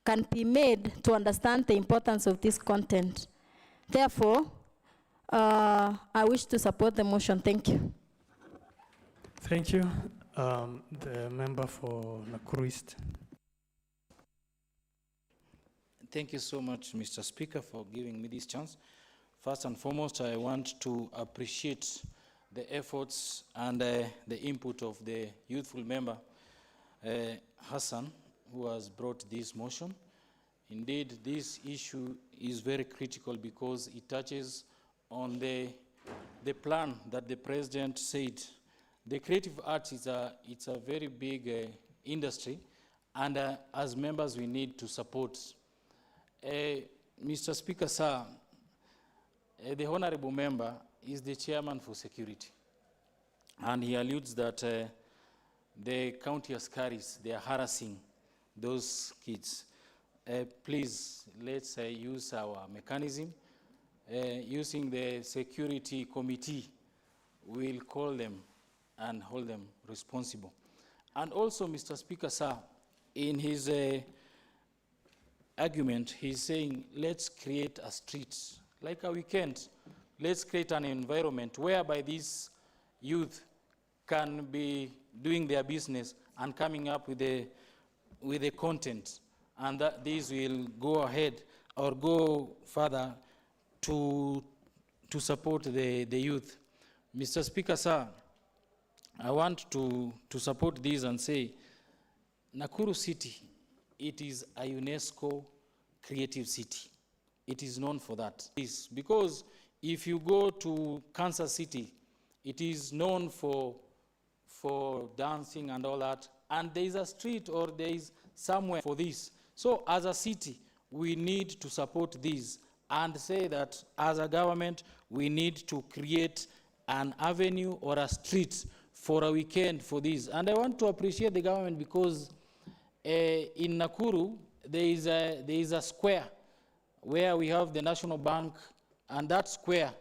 can be made to understand the importance of this content. Therefore, I wish to support the motion. Thank you. Thank you. The member for Nakuru East. Thank you so much, Mr. Speaker, for giving me this chance. First and foremost, I want to appreciate the efforts and the input of the youthful member, Hassan, who has brought this motion. Indeed, this issue is very critical because it touches on the plan that the president said. The creative arts it's a very big industry, and as members we need to support. Mr. Speaker, sir, the honorable member is the chairman for security, and he alludes that the county Askaris, they are harassing those kids. Please, let's use our mechanism. Using the security committee, we'll call them and hold them responsible. And also, Mr. Speaker, sir, in his argument, he's saying, let's create a street, like a weekend. Let's create an environment whereby these youth can be doing their business and coming up with the content, and that these will go ahead or go further to support the youth. Mr. Speaker, sir, I want to support this and say, Nakuru City, it is a UNESCO creative city. It is known for that. It's because if you go to Kansas City, it is known for dancing and all that, and there is a street or there is somewhere for this. So as a city, we need to support this and say that as a government, we need to create an avenue or a street for a weekend for this. And I want to appreciate the government because in Nakuru, there is a square where we have the National Bank, and that square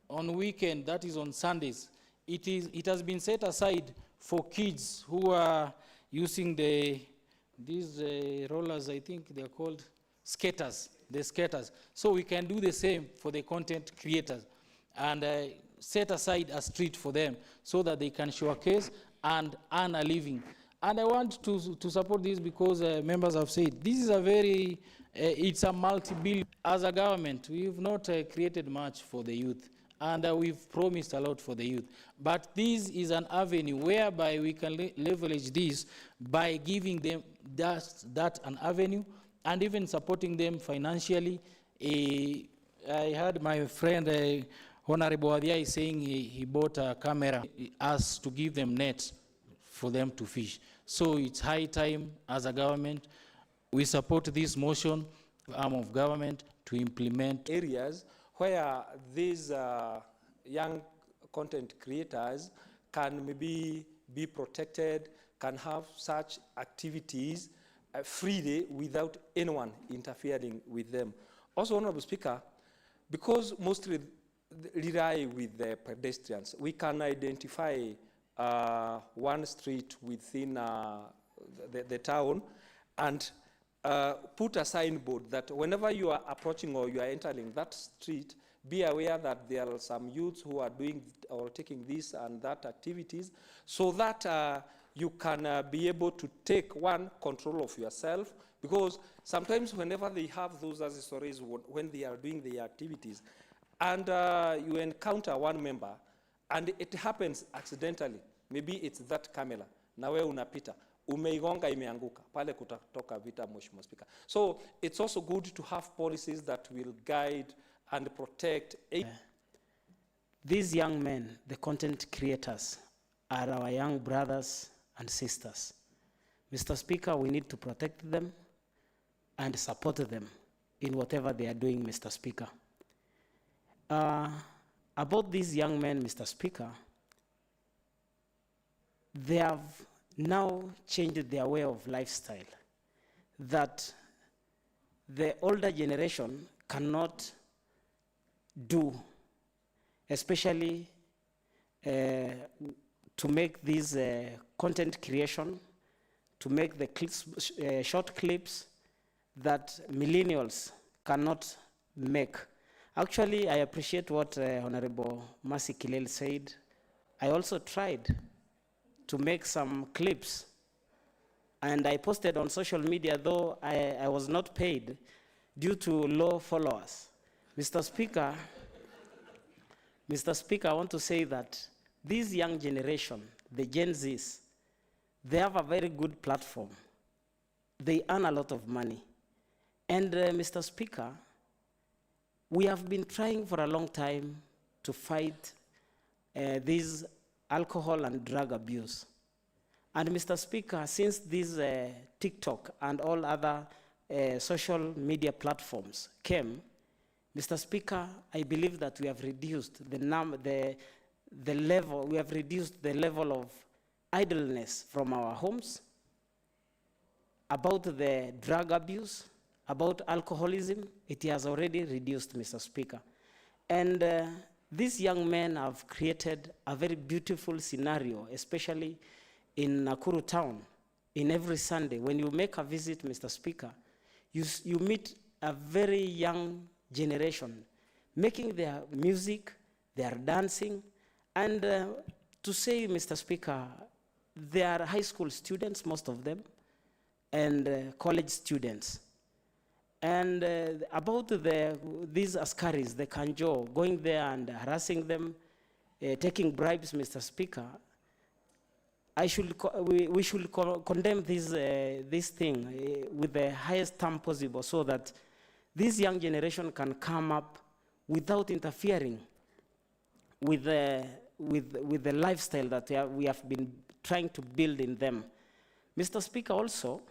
on weekend, that is on Sundays, it has been set aside for kids who are using these rollers, I think they're called skaters, the skaters. So we can do the same for the content creators and set aside a street for them so that they can showcase and earn a living. And I want to support this because members have said this is a very, it's a multi-billion. As a government, we've not created much for the youth, and we've promised a lot for the youth. But this is an avenue whereby we can leverage this by giving them that an avenue and even supporting them financially. I heard my friend, Honorable Adiai, saying he bought a camera, asked to give them nets for them to fish. So it's high time as a government, we support this motion, arm of government, to implement areas where these young content creators can maybe be protected, can have such activities freely without anyone interfering with them. Also, Honorable Speaker, because mostly rely with the pedestrians, we can identify one street within the town and put a signboard that whenever you are approaching or you are entering that street, be aware that there are some youths who are doing or taking this and that activities, so that you can be able to take one control of yourself, because sometimes whenever they have those accessories when they are doing the activities, and you encounter one member, and it happens accidentally, maybe it's that camera, na wewe unapita, umeigonga imeanguka, pale kutatoka vita, Mheshimiwa Speaker. So it's also good to have policies that will guide and protect. These young men, the content creators, are our young brothers and sisters. Mr. Speaker, we need to protect them and support them in whatever they are doing, Mr. Speaker. About these young men, Mr. Speaker, they have now changed their way of lifestyle that the older generation cannot do, especially to make this content creation, to make the clips, short clips that millennials cannot make. Actually, I appreciate what Honorable Mercy Kilel said. I also tried to make some clips, and I posted on social media, though I was not paid due to low followers. Mr. Speaker, I want to say that this young generation, the Gen Zs, they have a very good platform. They earn a lot of money. And Mr. Speaker, we have been trying for a long time to fight this alcohol and drug abuse. And Mr. Speaker, since this TikTok and all other social media platforms came, Mr. Speaker, I believe that we have reduced the level of idleness from our homes, about the drug abuse, about alcoholism. It has already reduced, Mr. Speaker. And these young men have created a very beautiful scenario, especially in Nakuru town. In every Sunday, when you make a visit, Mr. Speaker, you meet a very young generation making their music, they are dancing, and to say, Mr. Speaker, they are high school students, most of them, and college students. And about these Askaris, the Kanjo, going there and harassing them, taking bribes, Mr. Speaker, we should condemn this thing with the highest term possible, so that this young generation can come up without interfering with the lifestyle that we have been trying to build in them. Mr. Speaker, also,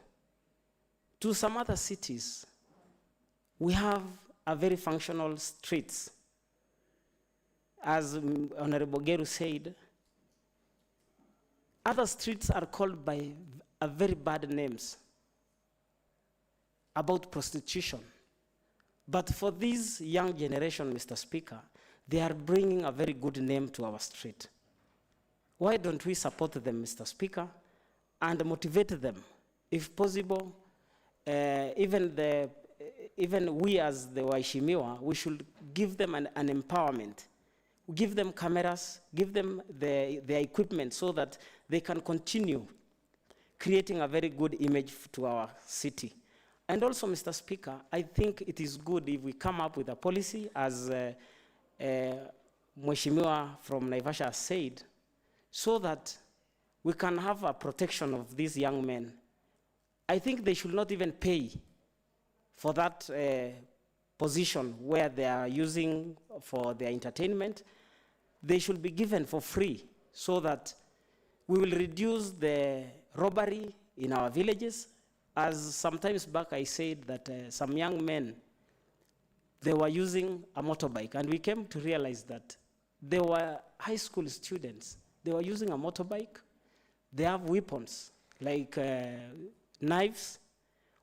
to some other cities, we have a very functional streets. As Honorable Geru said, other streets are called by a very bad names about prostitution. But for this young generation, Mr. Speaker, they are bringing a very good name to our street. Why don't we support them, Mr. Speaker, and motivate them? If possible, even we as the Waheshimiwa, we should give them an empowerment. Give them cameras, give them the equipment so that they can continue creating a very good image to our city. And also, Mr. Speaker, I think it is good if we come up with a policy, as Mheshimiwa from Naivasha has said, so that we can have a protection of these young men. I think they should not even pay for that position where they are using for their entertainment. They should be given for free, so that we will reduce the robbery in our villages. As sometimes back I said that some young men, they were using a motorbike, and we came to realize that they were high school students. They were using a motorbike. They have weapons like knives.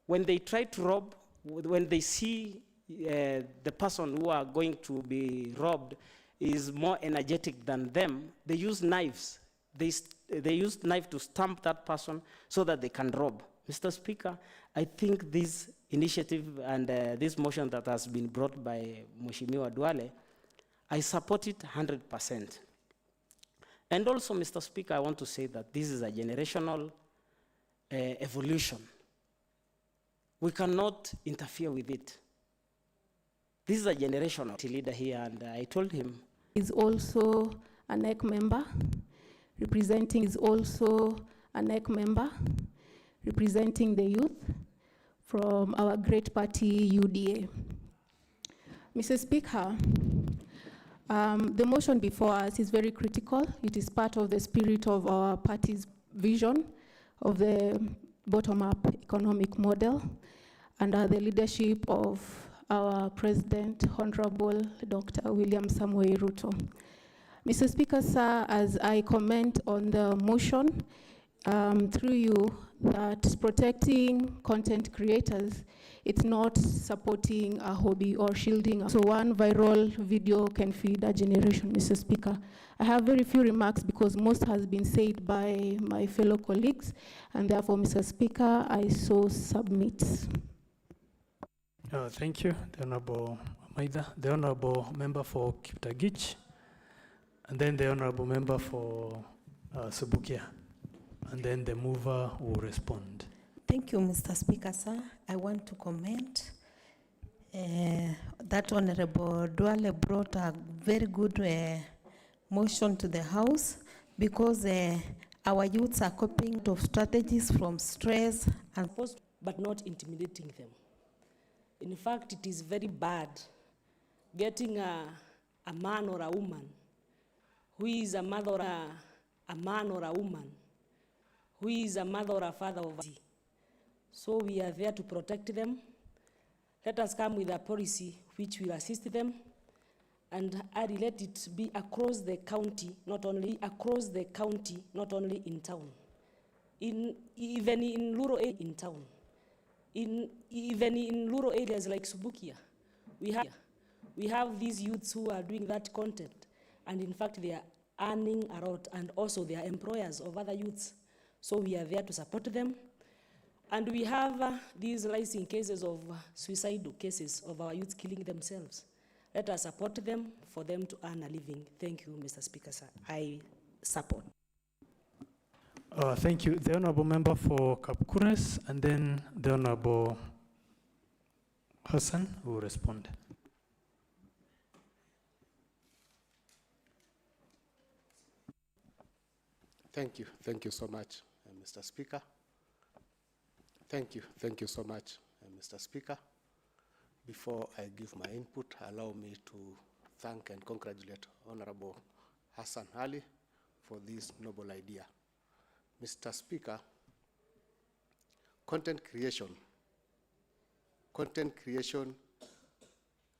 When they try to rob, when they see the person who are going to be robbed is more energetic than them, they use knives. They use knife to stamp that person so that they can rob. Mr. Speaker, I think this initiative and this motion that has been brought by Mheshimiwa Duale, I support it 100%. And also, Mr. Speaker, I want to say that this is a generational evolution. We cannot interfere with it. This is a generational leader here, and I told him. Is also a NEC member, representing the youth from our great party, UDA. Mr. Speaker, the motion before us is very critical. It is part of the spirit of our party's vision of the bottom-up economic model under the leadership of our President, Honorable Dr. William Samoei Ruto. Mr. Speaker, sir, as I comment on the motion, through you, that protecting content creators, it's not supporting a hobby or shielding. So one viral video can feed a generation, Mr. Speaker. I have very few remarks because most has been said by my fellow colleagues, and therefore, Mr. Speaker, I so submit. Thank you, the Honorable Maida. The Honorable Member for Kiptagich, and then the Honorable Member for Subukia, and then the mover will respond. Thank you, Mr. Speaker, sir. I want to comment that Honorable Duale brought a very good motion to the House because our youths are coping of strategies from stress and but not intimidating them. In fact, it is very bad getting a man or a woman who is a mother or a man or a woman who is a mother or a father of a. So we are there to protect them. Let us come with a policy which will assist them, and let it be across the county, not only across the county, not only in town, even in rural areas in town, even in rural areas like Subukia, we have these youths who are doing that content, and in fact they are earning a lot, and also they are employers of other youths. So we are there to support them. And we have these rising cases of suicidal cases of our youth killing themselves. Let us support them for them to earn a living. Thank you, Mr. Speaker, sir. I support. Thank you. The Honorable Member for Kapkures, and then the Honorable Hassan will respond. Thank you so much, Mr. Speaker. Thank you so much, Mr. Speaker. Before I give my input, allow me to thank and congratulate Honorable Hassan Ali for this noble idea. Mr. Speaker, content creation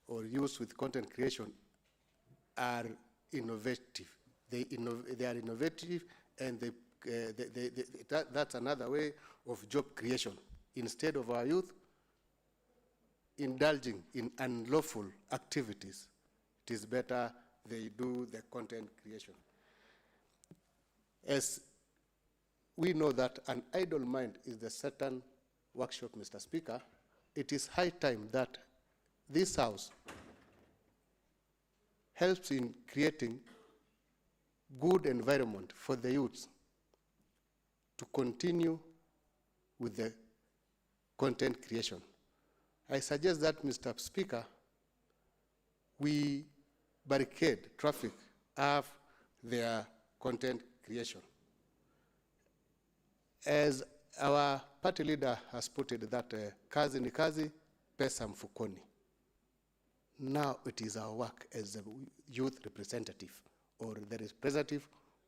or use with content creation are innovative. They are innovative, and that's another way of job creation. Instead of our youth indulging in unlawful activities, it is better they do the content creation. As we know that an idle mind is the Satan workshop, Mr. Speaker, it is high time that this House helps in creating good environment for the youths to continue with the content creation. I suggest that, Mr. Speaker, we barricade traffic of their content creation. As our party leader has put it, that kazi ni kazi, pesa mfukoni. Now it is our work as a youth representative or the representative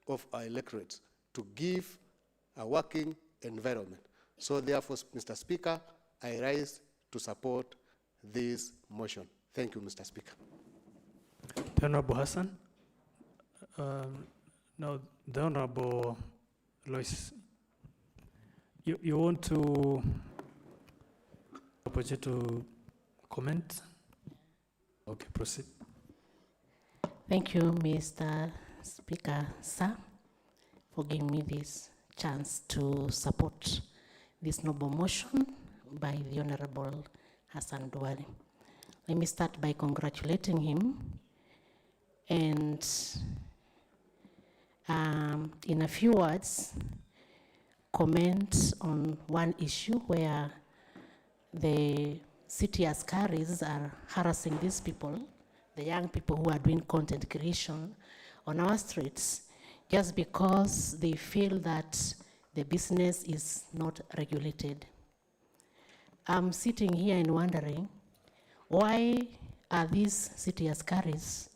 of our electorates to give a working environment. So therefore, Mr. Speaker, I rise to support this motion. Thank you, Mr. Speaker. The Honorable Hassan. Now, the Honorable Lois, you want to comment? Okay, proceed. Thank you, Mr. Speaker, sir, for giving me this chance to support this noble motion by the Honorable Hassan Duale. Let me start by congratulating him, and in a few words, comment on one issue where the city Askaris are harassing these people, the young people who are doing content creation on our streets, just because they feel that the business is not regulated. I'm sitting here and wondering, why are these city Askaris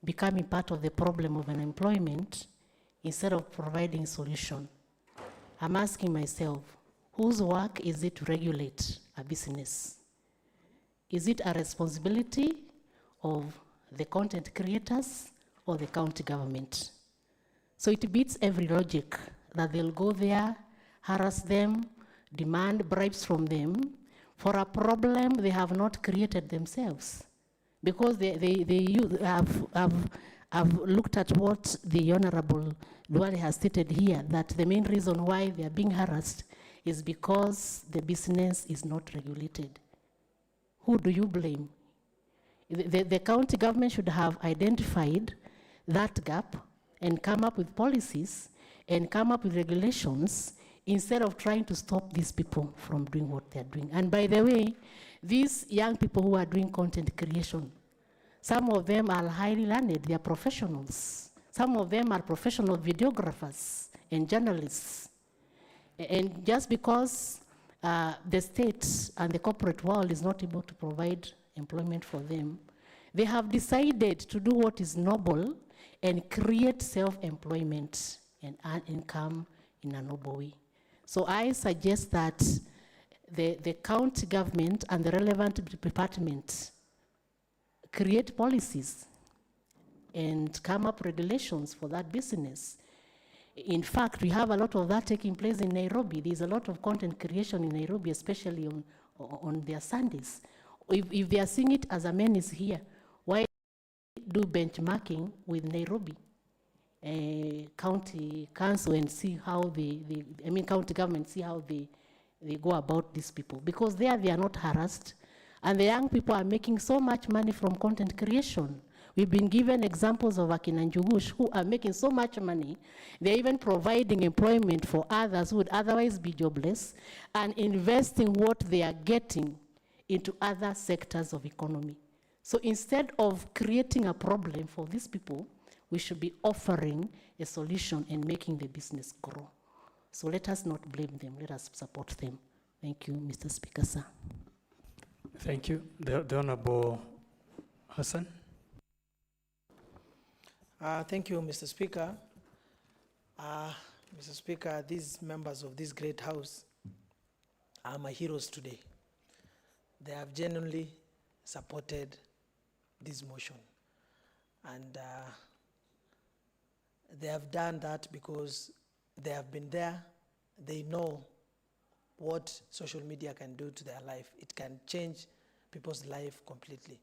becoming part of the problem of unemployment instead of providing solution? I'm asking myself, whose work is it to regulate a business? Is it a responsibility of the content creators or the county government? So it beats every logic that they'll go there harass them, demand bribes from them for a problem they have not created themselves. Because they have looked at what the Honorable Duale has stated here, that the main reason why they are being harassed is because the business is not regulated. Who do you blame? The county government should have identified that gap and come up with policies and come up with regulations instead of trying to stop these people from doing what they're doing. And by the way, these young people who are doing content creation, some of them are highly learned, they are professionals. Some of them are professional videographers and journalists. And just because the state and the corporate world is not able to provide employment for them, they have decided to do what is noble and create self-employment and earn income in a noble way. So I suggest that the county government and the relevant department create policies and come up regulations for that business. In fact, we have a lot of that taking place in Nairobi. There's a lot of content creation in Nairobi, especially on their Sundays. If they are seeing it as a menace here, why do benchmarking with Nairobi county council and see how county government, see how they go about these people? Because there they are not harassed, and the young people are making so much money from content creation. We've been given examples of Akina Njugush who are making so much money, they're even providing employment for others who would otherwise be jobless and investing what they are getting into other sectors of economy. So instead of creating a problem for these people, we should be offering a solution and making the business grow. So let us not blame them, let us support them. Thank you, Mr. Speaker, sir. Thank you. The Honorable Hassan. Thank you, Mr. Speaker. Mr. Speaker, these members of this great house are my heroes today. They have genuinely supported this motion. And they have done that because they have been there. They know what social media can do to their life. It can change people's life completely.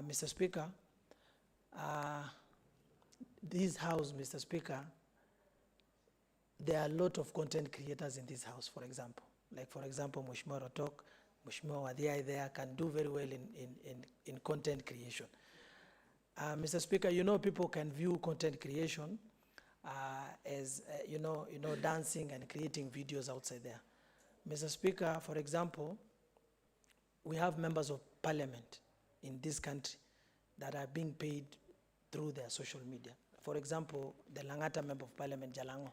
Mr. Speaker, this house, Mr. Speaker, there are a lot of content creators in this house, for example. Like, for example, Mheshimiwa Rotok, Mheshimiwa Wadhiai there can do very well in content creation. Mr. Speaker, you know, people can view content creation as, dancing and creating videos outside there. Mr. Speaker, for example, we have members of parliament in this country that are being paid through their social media. For example, the Langata member of parliament, Jalango,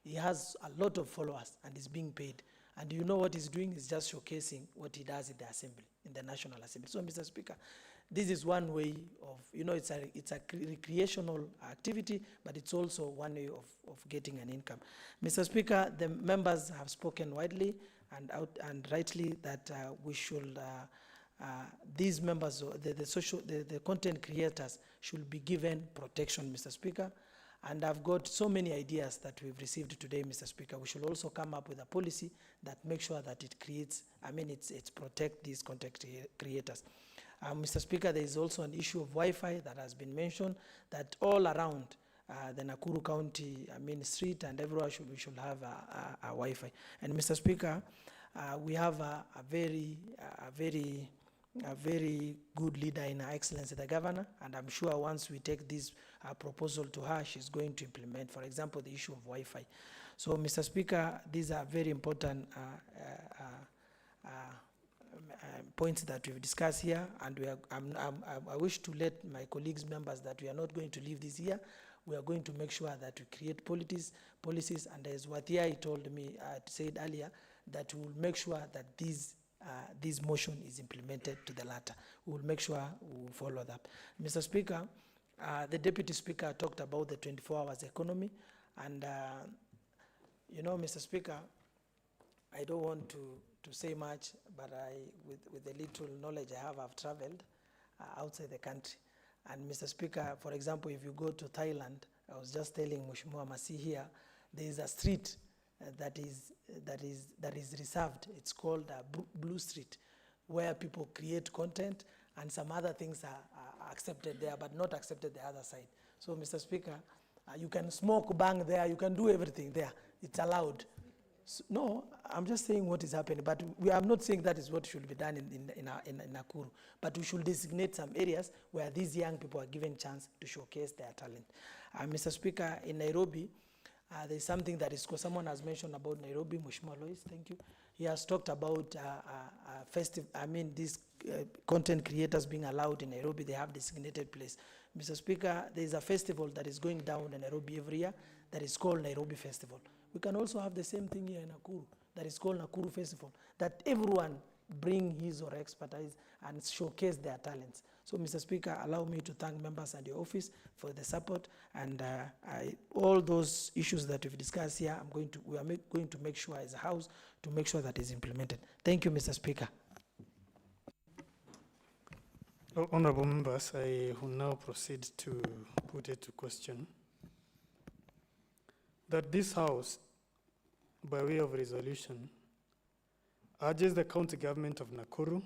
he has a lot of followers and is being paid. And you know what he's doing? He's just showcasing what he does in the assembly, in the National Assembly. So, Mr. Speaker, this is one way of, it's a recreational activity, but it's also one way of getting an income. Mr. Speaker, the members have spoken widely and rightly that we should, these members, the content creators should be given protection, Mr. Speaker. And I've got so many ideas that we've received today, Mr. Speaker. We should also come up with a policy that makes sure that it creates, it's protect these content creators. Mr. Speaker, there is also an issue of Wi-Fi that has been mentioned, that all around the Nakuru County, street and everywhere we should have a Wi-Fi. And Mr. Speaker, we have a very good leader in Her Excellency the Governor, and I'm sure once we take this proposal to her, she's going to implement, for example, the issue of Wi-Fi. So, Mr. Speaker, these are very important points that we've discussed here, and I wish to let my colleagues, members, that we are not going to leave this here. We are going to make sure that we create policies, and as Wadhiai told me, said earlier, that we will make sure that this motion is implemented to the latter. We will make sure we will follow that. Mr. Speaker, the Deputy Speaker talked about the 24 hours economy, and Mr. Speaker, I don't want to say much, but with the little knowledge I have, I've traveled outside the country. And Mr. Speaker, for example, if you go to Thailand, I was just telling Mheshimiwa Masi here, there is a street that is that is reserved. It's called Blue Street, where people create content and some other things are accepted there, but not accepted the other side. So, Mr. Speaker, you can smoke, bang there, you can do everything there. It's allowed. So, no, I'm just saying what is happening, but I'm not saying that is what should be done in Nakuru, but we should designate some areas where these young people are given chance to showcase their talent. Mr. Speaker, in Nairobi, there's something that is, someone has mentioned about Nairobi, Mheshimiwa Lois, thank you. He has talked about these content creators being allowed in Nairobi. They have designated place. Mr. Speaker, there is a festival that is going down in Nairobi every year that is called Nairobi Festival. We can also have the same thing here in Nakuru that is called Nakuru Festival, that everyone bring his or her expertise and showcase their talents. So, Mr. Speaker, allow me to thank members and your office for the support, and all those issues that we've discussed here, we are going to make sure as a house to make sure that is implemented. Thank you, Mr. Speaker. Honorable members, I will now proceed to put it to question that this House, by way of resolution, urges the County Government of Nakuru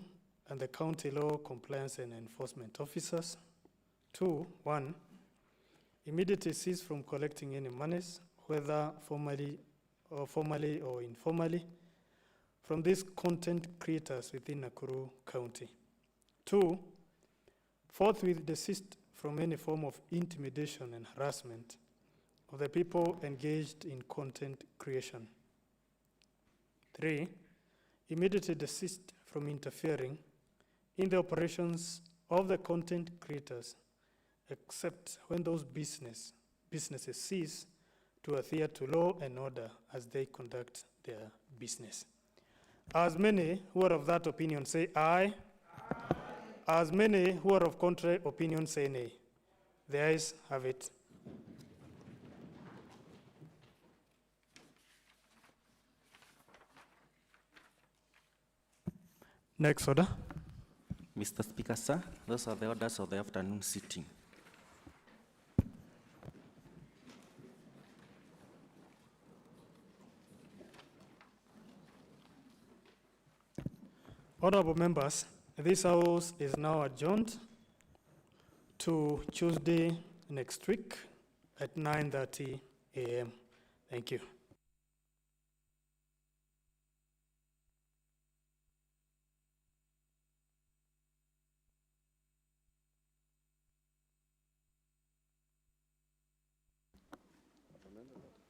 and the County Law Compliance and Enforcement Officers to, 1, immediately cease from collecting any monies, whether formally or informally, from these content creators within Nakuru County. 2, forthwith desist from any form of intimidation and harassment of the people engaged in content creation. 3, immediately desist from interfering in the operations of the content creators, except when those businesses cease to adhere to law and order as they conduct their business. As many who are of that opinion say aye. Aye. As many who are of contrary opinion say nay. The ayes have it. Next order. Mr. Speaker, sir, those are the orders of the afternoon sitting. Honorable members, this House is now adjourned to Tuesday next week at 9:30 a.m. Thank you. Amendment.